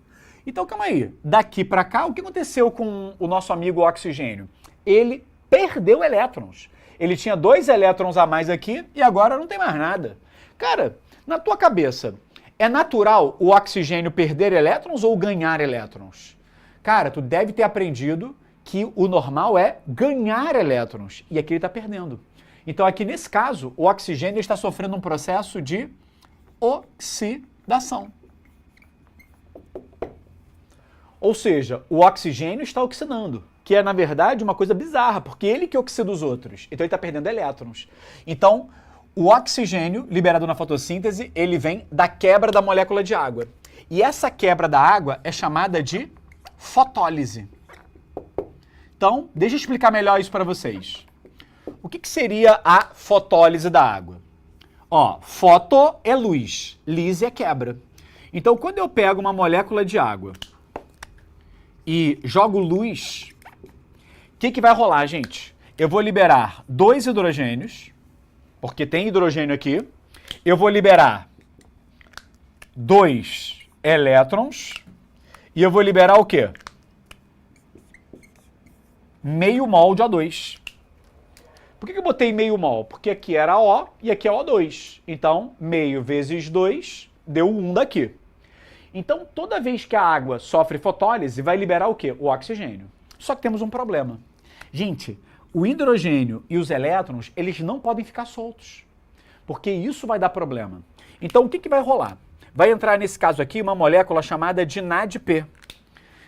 Então, calma aí. Daqui para cá, o que aconteceu com o nosso amigo oxigênio? Ele perdeu elétrons. Ele tinha 2 elétrons a mais aqui e agora não tem mais nada. Cara, na tua cabeça, é natural o oxigênio perder elétrons ou ganhar elétrons? Cara, tu deve ter aprendido que o normal é ganhar elétrons. E aqui ele está perdendo. Então aqui nesse caso, o oxigênio está sofrendo um processo de oxidação. Ou seja, o oxigênio está oxidando, que é na verdade uma coisa bizarra, porque ele que oxida os outros. Então ele está perdendo elétrons. Então o oxigênio liberado na fotossíntese, ele vem da quebra da molécula de água. E essa quebra da água é chamada de fotólise. Então, deixa eu explicar melhor isso para vocês. O que seria a fotólise da água? Ó, foto é luz, lise é quebra. Então, quando eu pego uma molécula de água e jogo luz, o que vai rolar, gente? Eu vou liberar 2 hidrogênios, porque tem hidrogênio aqui. Eu vou liberar 2 elétrons e eu vou liberar o quê? Meio mol de O2. Por que eu botei meio mol? Porque aqui era O e aqui é O2. Então, meio vezes 2 deu 1 daqui. Então, toda vez que a água sofre fotólise, vai liberar o quê? O oxigênio. Só que temos um problema. Gente, o hidrogênio e os elétrons, eles não podem ficar soltos. Porque isso vai dar problema. Então, o que vai rolar? Vai entrar nesse caso aqui uma molécula chamada de NADP.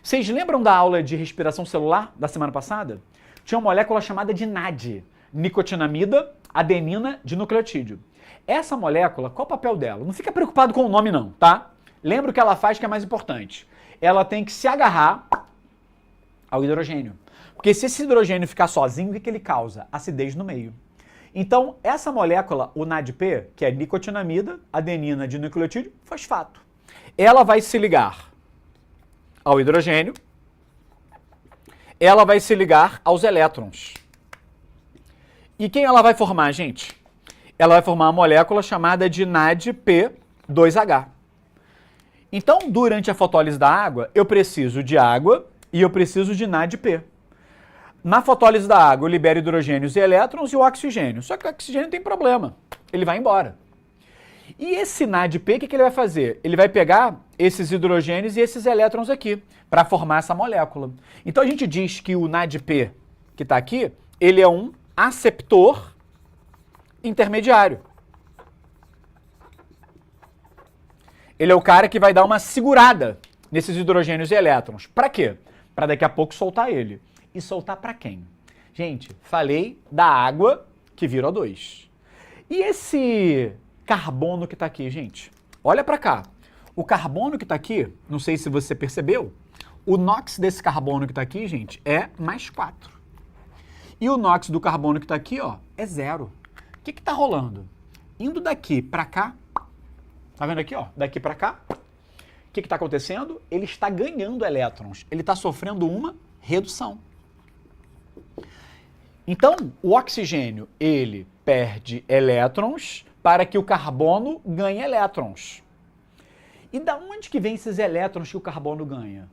Vocês lembram da aula de respiração celular da semana passada? Tinha uma molécula chamada de NAD. Nicotinamida, adenina de nucleotídeo. Essa molécula, qual o papel dela? Não fica preocupado com o nome não, tá? Lembra o que ela faz que é mais importante. Ela tem que se agarrar ao hidrogênio. Porque se esse hidrogênio ficar sozinho, o que ele causa? Acidez no meio. Então, essa molécula, o NADP, que é nicotinamida, adenina de nucleotídeo, fosfato. Ela vai se ligar ao hidrogênio, ela vai se ligar aos elétrons. E quem ela vai formar, gente? Ela vai formar uma molécula chamada de NADP2H. Então, durante a fotólise da água, eu preciso de água e eu preciso de NADP. Na fotólise da água, eu libero hidrogênios e elétrons e o oxigênio. Só que o oxigênio tem problema, ele vai embora. E esse NADP, o que ele vai fazer? Ele vai pegar esses hidrogênios e esses elétrons aqui, para formar essa molécula. Então, a gente diz que o NADP, que está aqui, ele é um aceptor intermediário. Ele é o cara que vai dar uma segurada nesses hidrogênios e elétrons. Para quê? Para daqui a pouco soltar ele. E soltar para quem? Gente, falei da água que vira O2. E esse carbono que está aqui, gente? Olha para cá. O carbono que está aqui, não sei se você percebeu, o NOx desse carbono que está aqui, gente, é +4. E o NOx do carbono que está aqui, ó, é 0. O que está rolando? Indo daqui para cá, tá vendo aqui, ó? Daqui para cá, o que está acontecendo? Ele está ganhando elétrons. Ele está sofrendo uma redução. Então, o oxigênio, ele perde elétrons para que o carbono ganhe elétrons. E da onde que vem esses elétrons que o carbono ganha?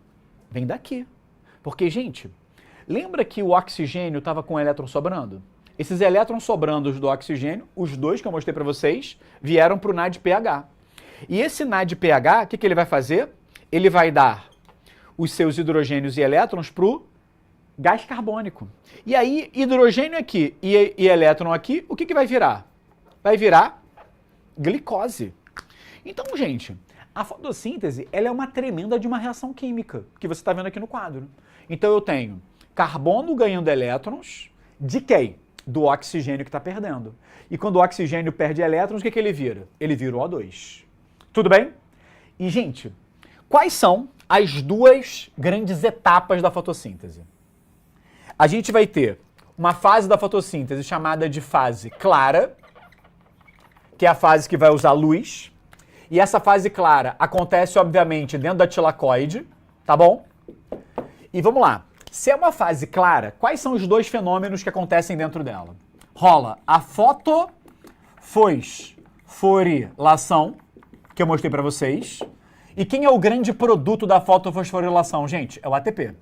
Vem daqui. Porque, gente, lembra que o oxigênio estava com elétron sobrando? Esses elétrons sobrando do oxigênio, os dois que eu mostrei para vocês, vieram para o NADPH. E esse NADPH, o que ele vai fazer? Ele vai dar os seus hidrogênios e elétrons para o gás carbônico. E aí, hidrogênio aqui e elétron aqui, o que vai virar? Vai virar glicose. Então, gente, a fotossíntese ela é uma tremenda de uma reação química, que você está vendo aqui no quadro. Então eu tenho carbono ganhando elétrons de quem? Do oxigênio que está perdendo. E quando o oxigênio perde elétrons, o que ele vira? Ele vira o O2. Tudo bem? E, gente, quais são as duas grandes etapas da fotossíntese? A gente vai ter uma fase da fotossíntese chamada de fase clara, que é a fase que vai usar luz. E essa fase clara acontece, obviamente, dentro da tilacoide, tá bom? E vamos lá. Se é uma fase clara, quais são os dois fenômenos que acontecem dentro dela? Rola a fotofosforilação, que eu mostrei para vocês. E quem é o grande produto da fotofosforilação, gente? É o ATP.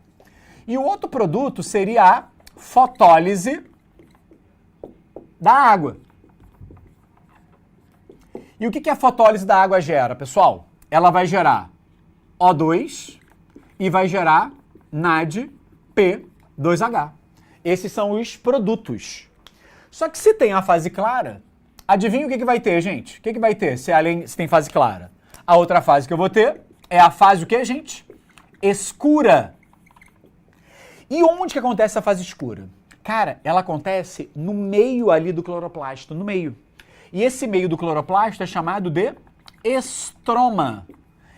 E o outro produto seria a fotólise da água. E o que a fotólise da água gera, pessoal? Ela vai gerar O2 e vai gerar NADP2H. Esses são os produtos. Só que se tem a fase clara, adivinha o que vai ter, gente? O que vai ter se tem fase clara? A outra fase que eu vou ter é a fase o quê, gente? Escura. E onde que acontece essa fase escura? Cara, ela acontece no meio ali do cloroplasto, no meio. E esse meio do cloroplasto é chamado de estroma.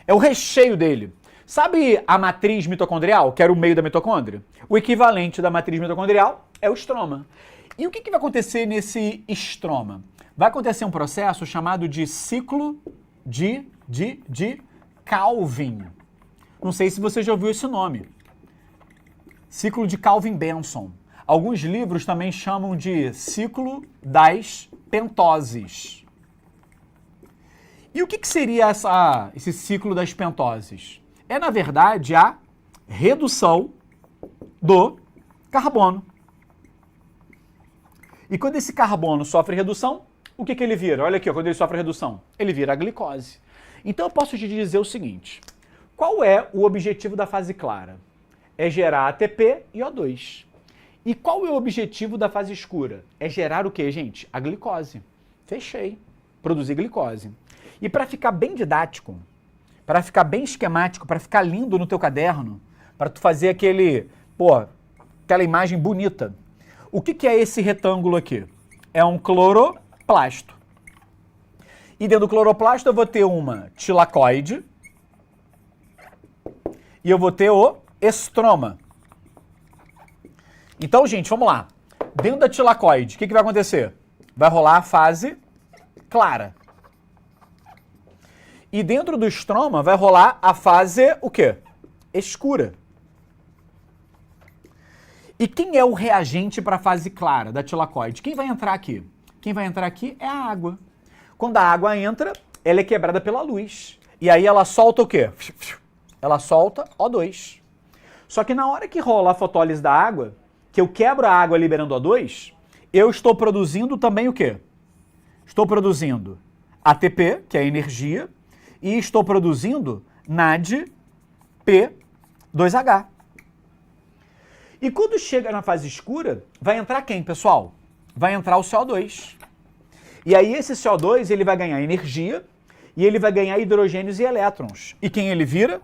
É o recheio dele. Sabe a matriz mitocondrial, que era o meio da mitocôndria? O equivalente da matriz mitocondrial é o estroma. E o que vai acontecer nesse estroma? Vai acontecer um processo chamado de ciclo de Calvin. Não sei se você já ouviu esse nome. Ciclo de Calvin-Benson. Alguns livros também chamam de ciclo das pentoses. E o que seria esse ciclo das pentoses? É, na verdade, a redução do carbono. E quando esse carbono sofre redução, o que ele vira? Olha aqui, ó, quando ele sofre redução, ele vira a glicose. Então eu posso te dizer o seguinte, qual é o objetivo da fase clara? É gerar ATP e O2. E qual é o objetivo da fase escura? É gerar o quê, gente? A glicose. Fechei. Produzir glicose. E para ficar bem didático, para ficar bem esquemático, para ficar lindo no teu caderno, para tu fazer aquela imagem bonita, o que é esse retângulo aqui? É um cloroplasto. E dentro do cloroplasto eu vou ter uma tilacoide e eu vou ter o estroma. Então, gente, vamos lá. Dentro da tilacoide, o que vai acontecer? Vai rolar a fase clara. E dentro do estroma vai rolar a fase, o quê? Escura. E quem é o reagente para a fase clara da tilacoide? Quem vai entrar aqui? Quem vai entrar aqui é a água. Quando a água entra, ela é quebrada pela luz. E aí ela solta o quê? Ela solta O2. Só que na hora que rola a fotólise da água, que eu quebro a água liberando O2, eu estou produzindo também o quê? Estou produzindo ATP, que é a energia, e estou produzindo NADP2H. E quando chega na fase escura, vai entrar quem, pessoal? Vai entrar o CO2. E aí esse CO2 ele vai ganhar energia e ele vai ganhar hidrogênios e elétrons. E quem ele vira?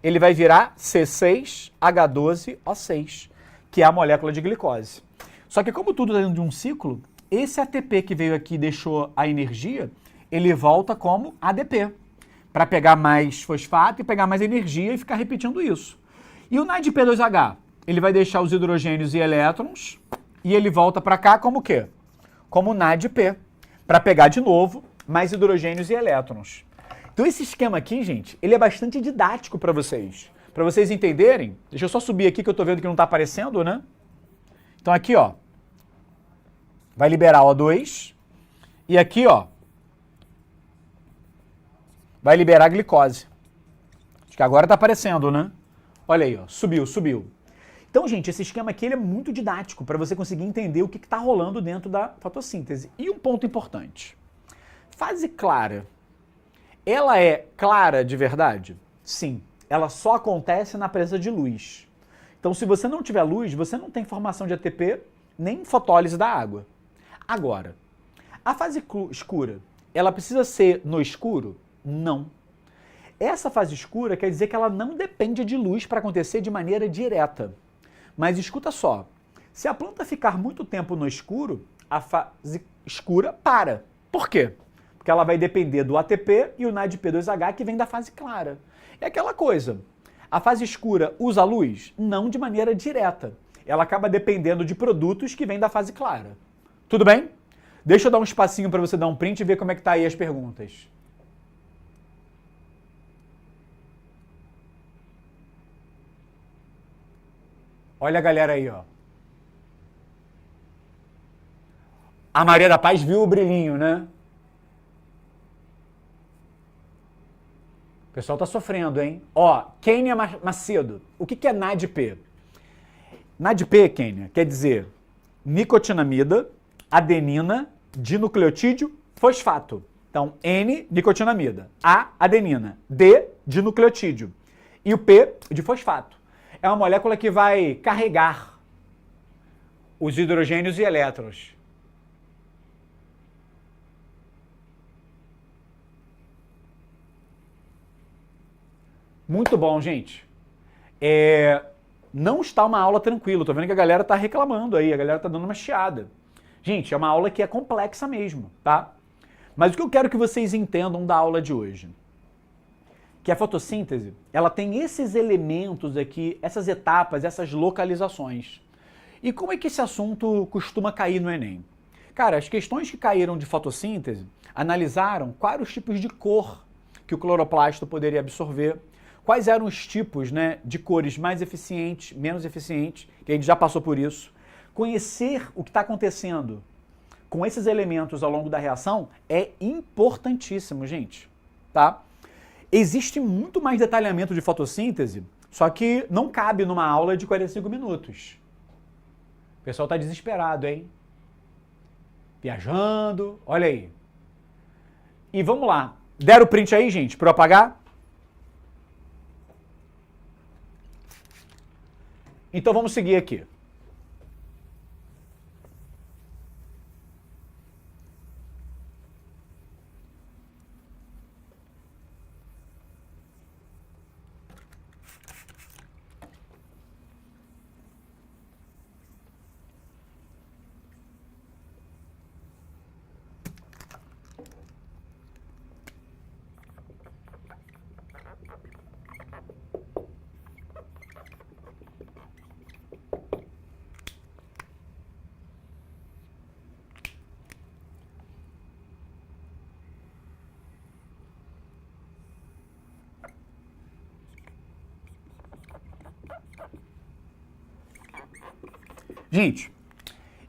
Ele vai virar C6H12O6, que é a molécula de glicose. Só que como tudo está dentro de um ciclo, esse ATP que veio aqui e deixou a energia, ele volta como ADP, para pegar mais fosfato e pegar mais energia e ficar repetindo isso. E o NADP2H, ele vai deixar os hidrogênios e elétrons e ele volta para cá como o quê? Como NADP, para pegar de novo mais hidrogênios e elétrons. Então esse esquema aqui, gente, ele é bastante didático para vocês entenderem. Deixa eu só subir aqui que eu tô vendo que não tá aparecendo, né? Então aqui, ó, vai liberar O2 e aqui, ó, vai liberar a glicose. Acho que agora tá aparecendo, né? Olha aí, ó, subiu. Então, gente, esse esquema aqui ele é muito didático para você conseguir entender o que está rolando dentro da fotossíntese. E um ponto importante. Fase clara. Ela é clara de verdade? Sim. Ela só acontece na presença de luz. Então, se você não tiver luz, você não tem formação de ATP nem fotólise da água. Agora, a fase escura, ela precisa ser no escuro? Não. Essa fase escura quer dizer que ela não depende de luz para acontecer de maneira direta. Mas escuta só, se a planta ficar muito tempo no escuro, a fase escura para. Por quê? Porque ela vai depender do ATP e o NADP2H que vem da fase clara. É aquela coisa, a fase escura usa a luz? Não de maneira direta. Ela acaba dependendo de produtos que vêm da fase clara. Tudo bem? Deixa eu dar um espacinho para você dar um print e ver como é que tá aí as perguntas. Olha a galera aí, ó. A Maria da Paz viu o brilhinho, né? O pessoal tá sofrendo, hein? Ó, Kênia Macedo. O que é NADP? NADP, Kênia, quer dizer nicotinamida, adenina, dinucleotídeo, fosfato. Então, N, nicotinamida. A, adenina. D, dinucleotídeo. E o P, de fosfato. É uma molécula que vai carregar os hidrogênios e elétrons. Muito bom, gente. Não está uma aula tranquila. Tô vendo que a galera tá reclamando aí, a galera tá dando uma chiada. Gente, é uma aula que é complexa mesmo, tá? Mas o que eu quero que vocês entendam da aula de hoje? Que a fotossíntese, ela tem esses elementos aqui, essas etapas, essas localizações. E como é que esse assunto costuma cair no Enem? Cara, as questões que caíram de fotossíntese analisaram quais os tipos de cor que o cloroplasto poderia absorver, quais eram os tipos, né, de cores mais eficientes, menos eficientes, que a gente já passou por isso. Conhecer o que está acontecendo com esses elementos ao longo da reação é importantíssimo, gente, tá? Existe muito mais detalhamento de fotossíntese, só que não cabe numa aula de 45 minutos. O pessoal está desesperado, hein? Viajando, olha aí. E vamos lá. Deram o print aí, gente, para eu apagar? Então vamos seguir aqui. Gente,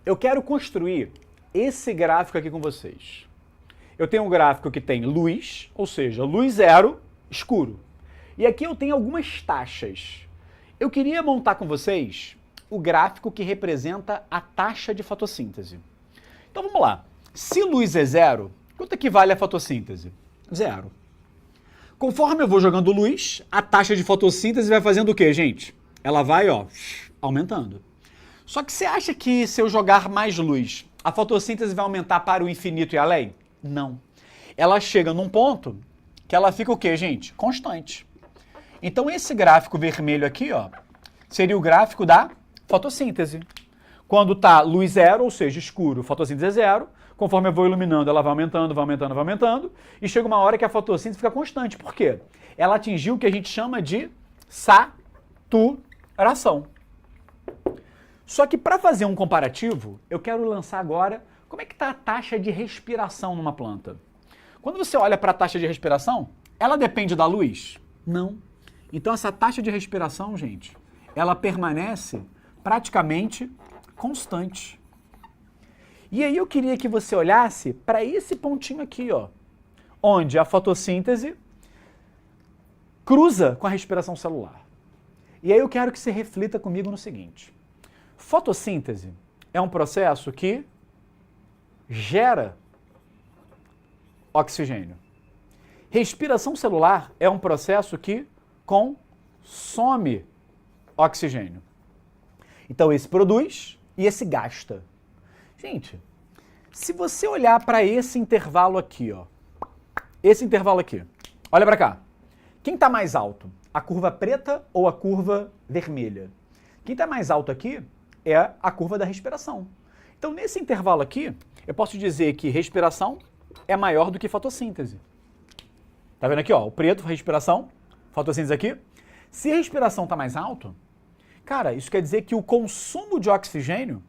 eu quero construir esse gráfico aqui com vocês. Eu tenho um gráfico que tem luz, ou seja, luz zero, escuro. E aqui eu tenho algumas taxas. Eu queria montar com vocês o gráfico que representa a taxa de fotossíntese. Então vamos lá. Se luz é zero, quanto equivale a fotossíntese? Zero. Conforme eu vou jogando luz, a taxa de fotossíntese vai fazendo o quê, gente? Ela vai, ó, aumentando. Só que você acha que se eu jogar mais luz, a fotossíntese vai aumentar para o infinito e além? Não. Ela chega num ponto que ela fica o quê, gente? Constante. Então esse gráfico vermelho aqui, ó, seria o gráfico da fotossíntese. Quando tá luz zero, ou seja, escuro, fotossíntese é zero, conforme eu vou iluminando, ela vai aumentando, vai aumentando, vai aumentando, e chega uma hora que a fotossíntese fica constante. Por quê? Ela atingiu o que a gente chama de saturação. Só que para fazer um comparativo, eu quero lançar agora como é que está a taxa de respiração numa planta. Quando você olha para a taxa de respiração, ela depende da luz? Não. Então essa taxa de respiração, gente, ela permanece praticamente constante. E aí eu queria que você olhasse para esse pontinho aqui, ó, onde a fotossíntese cruza com a respiração celular. E aí eu quero que você reflita comigo no seguinte. Fotossíntese é um processo que gera oxigênio. Respiração celular é um processo que consome oxigênio. Então esse produz e esse gasta. Gente, se você olhar para esse intervalo aqui, ó, esse intervalo aqui, olha para cá. O Quem está mais alto? A curva preta ou a curva vermelha? Quem está mais alto aqui é a curva da respiração. Então, nesse intervalo aqui, eu posso dizer que respiração é maior do que fotossíntese. Tá vendo aqui, ó, o preto, respiração, fotossíntese aqui. Se a respiração está mais alto, cara, isso quer dizer que o consumo de oxigênio,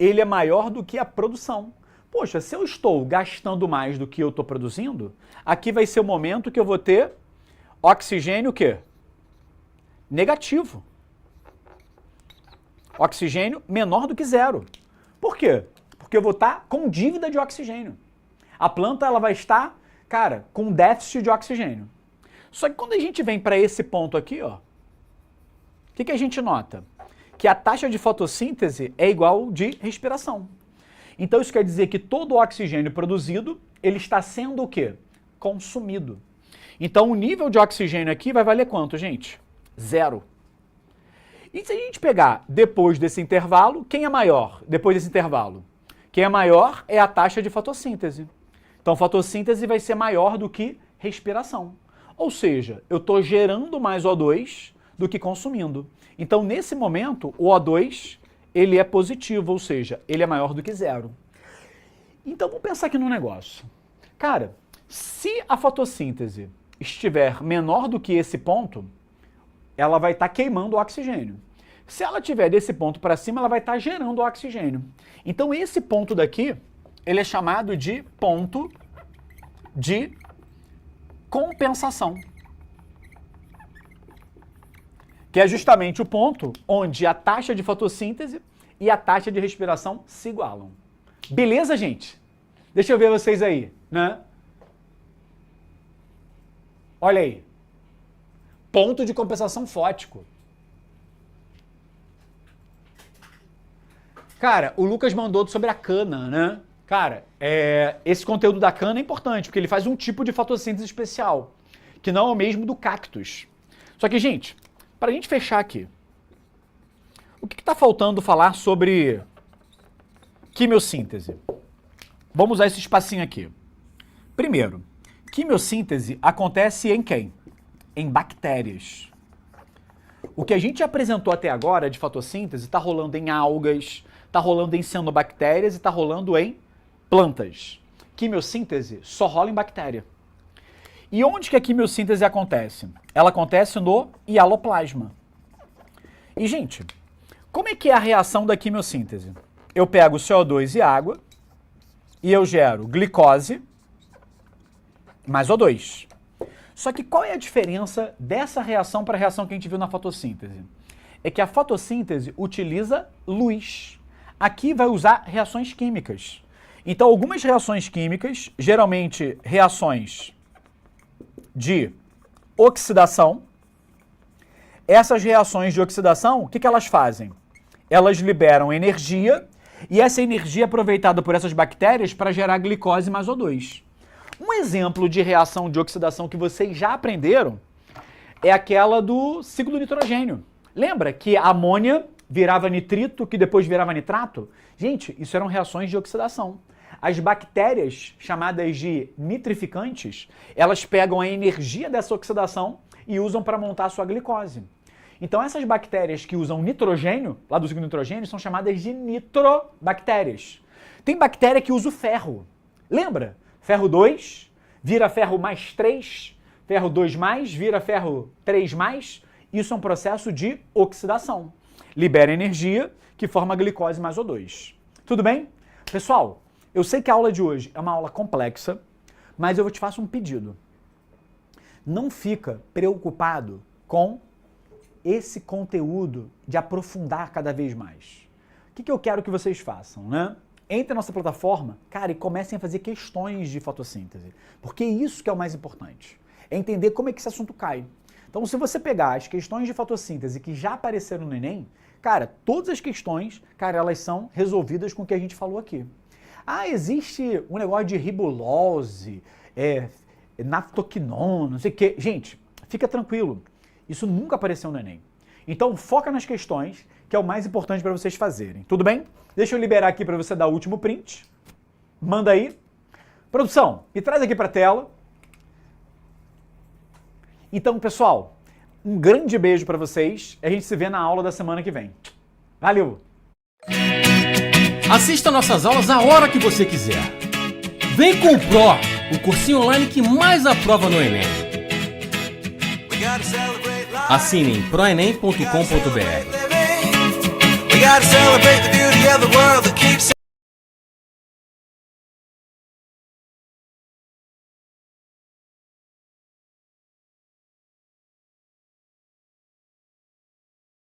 ele é maior do que a produção. Poxa, se eu estou gastando mais do que eu estou produzindo, aqui vai ser o momento que eu vou ter oxigênio o quê? Negativo. Oxigênio menor do que zero. Por quê? Porque eu vou estar com dívida de oxigênio. A planta ela vai estar, cara, com déficit de oxigênio. Só que quando a gente vem para esse ponto aqui, ó, o que a gente nota? Que a taxa de fotossíntese é igual de respiração. Então isso quer dizer que todo o oxigênio produzido, ele está sendo o quê? Consumido. Então o nível de oxigênio aqui vai valer quanto, gente? 0. E se a gente pegar depois desse intervalo, quem é maior depois desse intervalo? Quem é maior é a taxa de fotossíntese. Então fotossíntese vai ser maior do que respiração. Ou seja, eu estou gerando mais O2 do que consumindo. Então nesse momento, o O2 ele é positivo, ou seja, ele é maior do que 0. Então vamos pensar aqui num negócio. Cara, se a fotossíntese estiver menor do que esse ponto, ela vai estar queimando o oxigênio. Se ela estiver desse ponto para cima, ela vai estar gerando o oxigênio. Então esse ponto daqui, ele é chamado de ponto de compensação. Que é justamente o ponto onde a taxa de fotossíntese e a taxa de respiração se igualam. Beleza, gente? Deixa eu ver vocês aí, né? Olha aí. Ponto de compensação fótico. Cara, o Lucas mandou sobre a cana, né? Cara, esse conteúdo da cana é importante, porque ele faz um tipo de fotossíntese especial, que não é o mesmo do cactus. Só que, gente, para a gente fechar aqui, o que está faltando falar sobre quimiossíntese? Vamos usar esse espacinho aqui. Primeiro, quimiossíntese acontece em quem? Em bactérias. O que a gente apresentou até agora de fotossíntese está rolando em algas, está rolando em cianobactérias e está rolando em plantas. Quimiossíntese só rola em bactéria. E onde que a quimiossíntese acontece? Ela acontece no hialoplasma. E, gente, como é que é a reação da quimiossíntese? Eu pego CO2 e água e eu gero glicose mais O2. Só que qual é a diferença dessa reação para a reação que a gente viu na fotossíntese? É que a fotossíntese utiliza luz. Aqui vai usar reações químicas. Então, algumas reações químicas, geralmente reações de oxidação, essas reações de oxidação, o que elas fazem? Elas liberam energia e essa energia é aproveitada por essas bactérias para gerar glicose mais O2. Um exemplo de reação de oxidação que vocês já aprenderam é aquela do ciclo do nitrogênio. Lembra que a amônia virava nitrito, que depois virava nitrato? Gente, isso eram reações de oxidação. As bactérias, chamadas de nitrificantes, elas pegam a energia dessa oxidação e usam para montar a sua glicose. Então essas bactérias que usam nitrogênio, lá do ciclo do nitrogênio, são chamadas de nitrobactérias. Tem bactéria que usa o ferro. Lembra? Ferro 2 vira ferro mais 3, ferro 2 mais vira ferro 3 mais. Isso é um processo de oxidação. Libera energia que forma glicose mais O2. Tudo bem? Pessoal, eu sei que a aula de hoje é uma aula complexa, mas eu te faço um pedido. Não fica preocupado com esse conteúdo de aprofundar cada vez mais. O que eu quero que vocês façam, né? Entre na nossa plataforma, cara, e comecem a fazer questões de fotossíntese. Porque isso que é o mais importante. É entender como é que esse assunto cai. Então, se você pegar as questões de fotossíntese que já apareceram no Enem, cara, todas as questões, cara, elas são resolvidas com o que a gente falou aqui. Ah, existe um negócio de ribulose, naftoquinona, não sei o quê. Gente, fica tranquilo. Isso nunca apareceu no Enem. Então, foca nas questões, que é o mais importante para vocês fazerem. Tudo bem? Deixa eu liberar aqui para você dar o último print. Manda aí. Produção, me traz aqui para a tela. Então, pessoal, um grande beijo pra vocês. A gente se vê na aula da semana que vem. Valeu! Assista nossas aulas a hora que você quiser. Vem com o Pro, o cursinho online que mais aprova no Enem. Assine em proenem.com.br.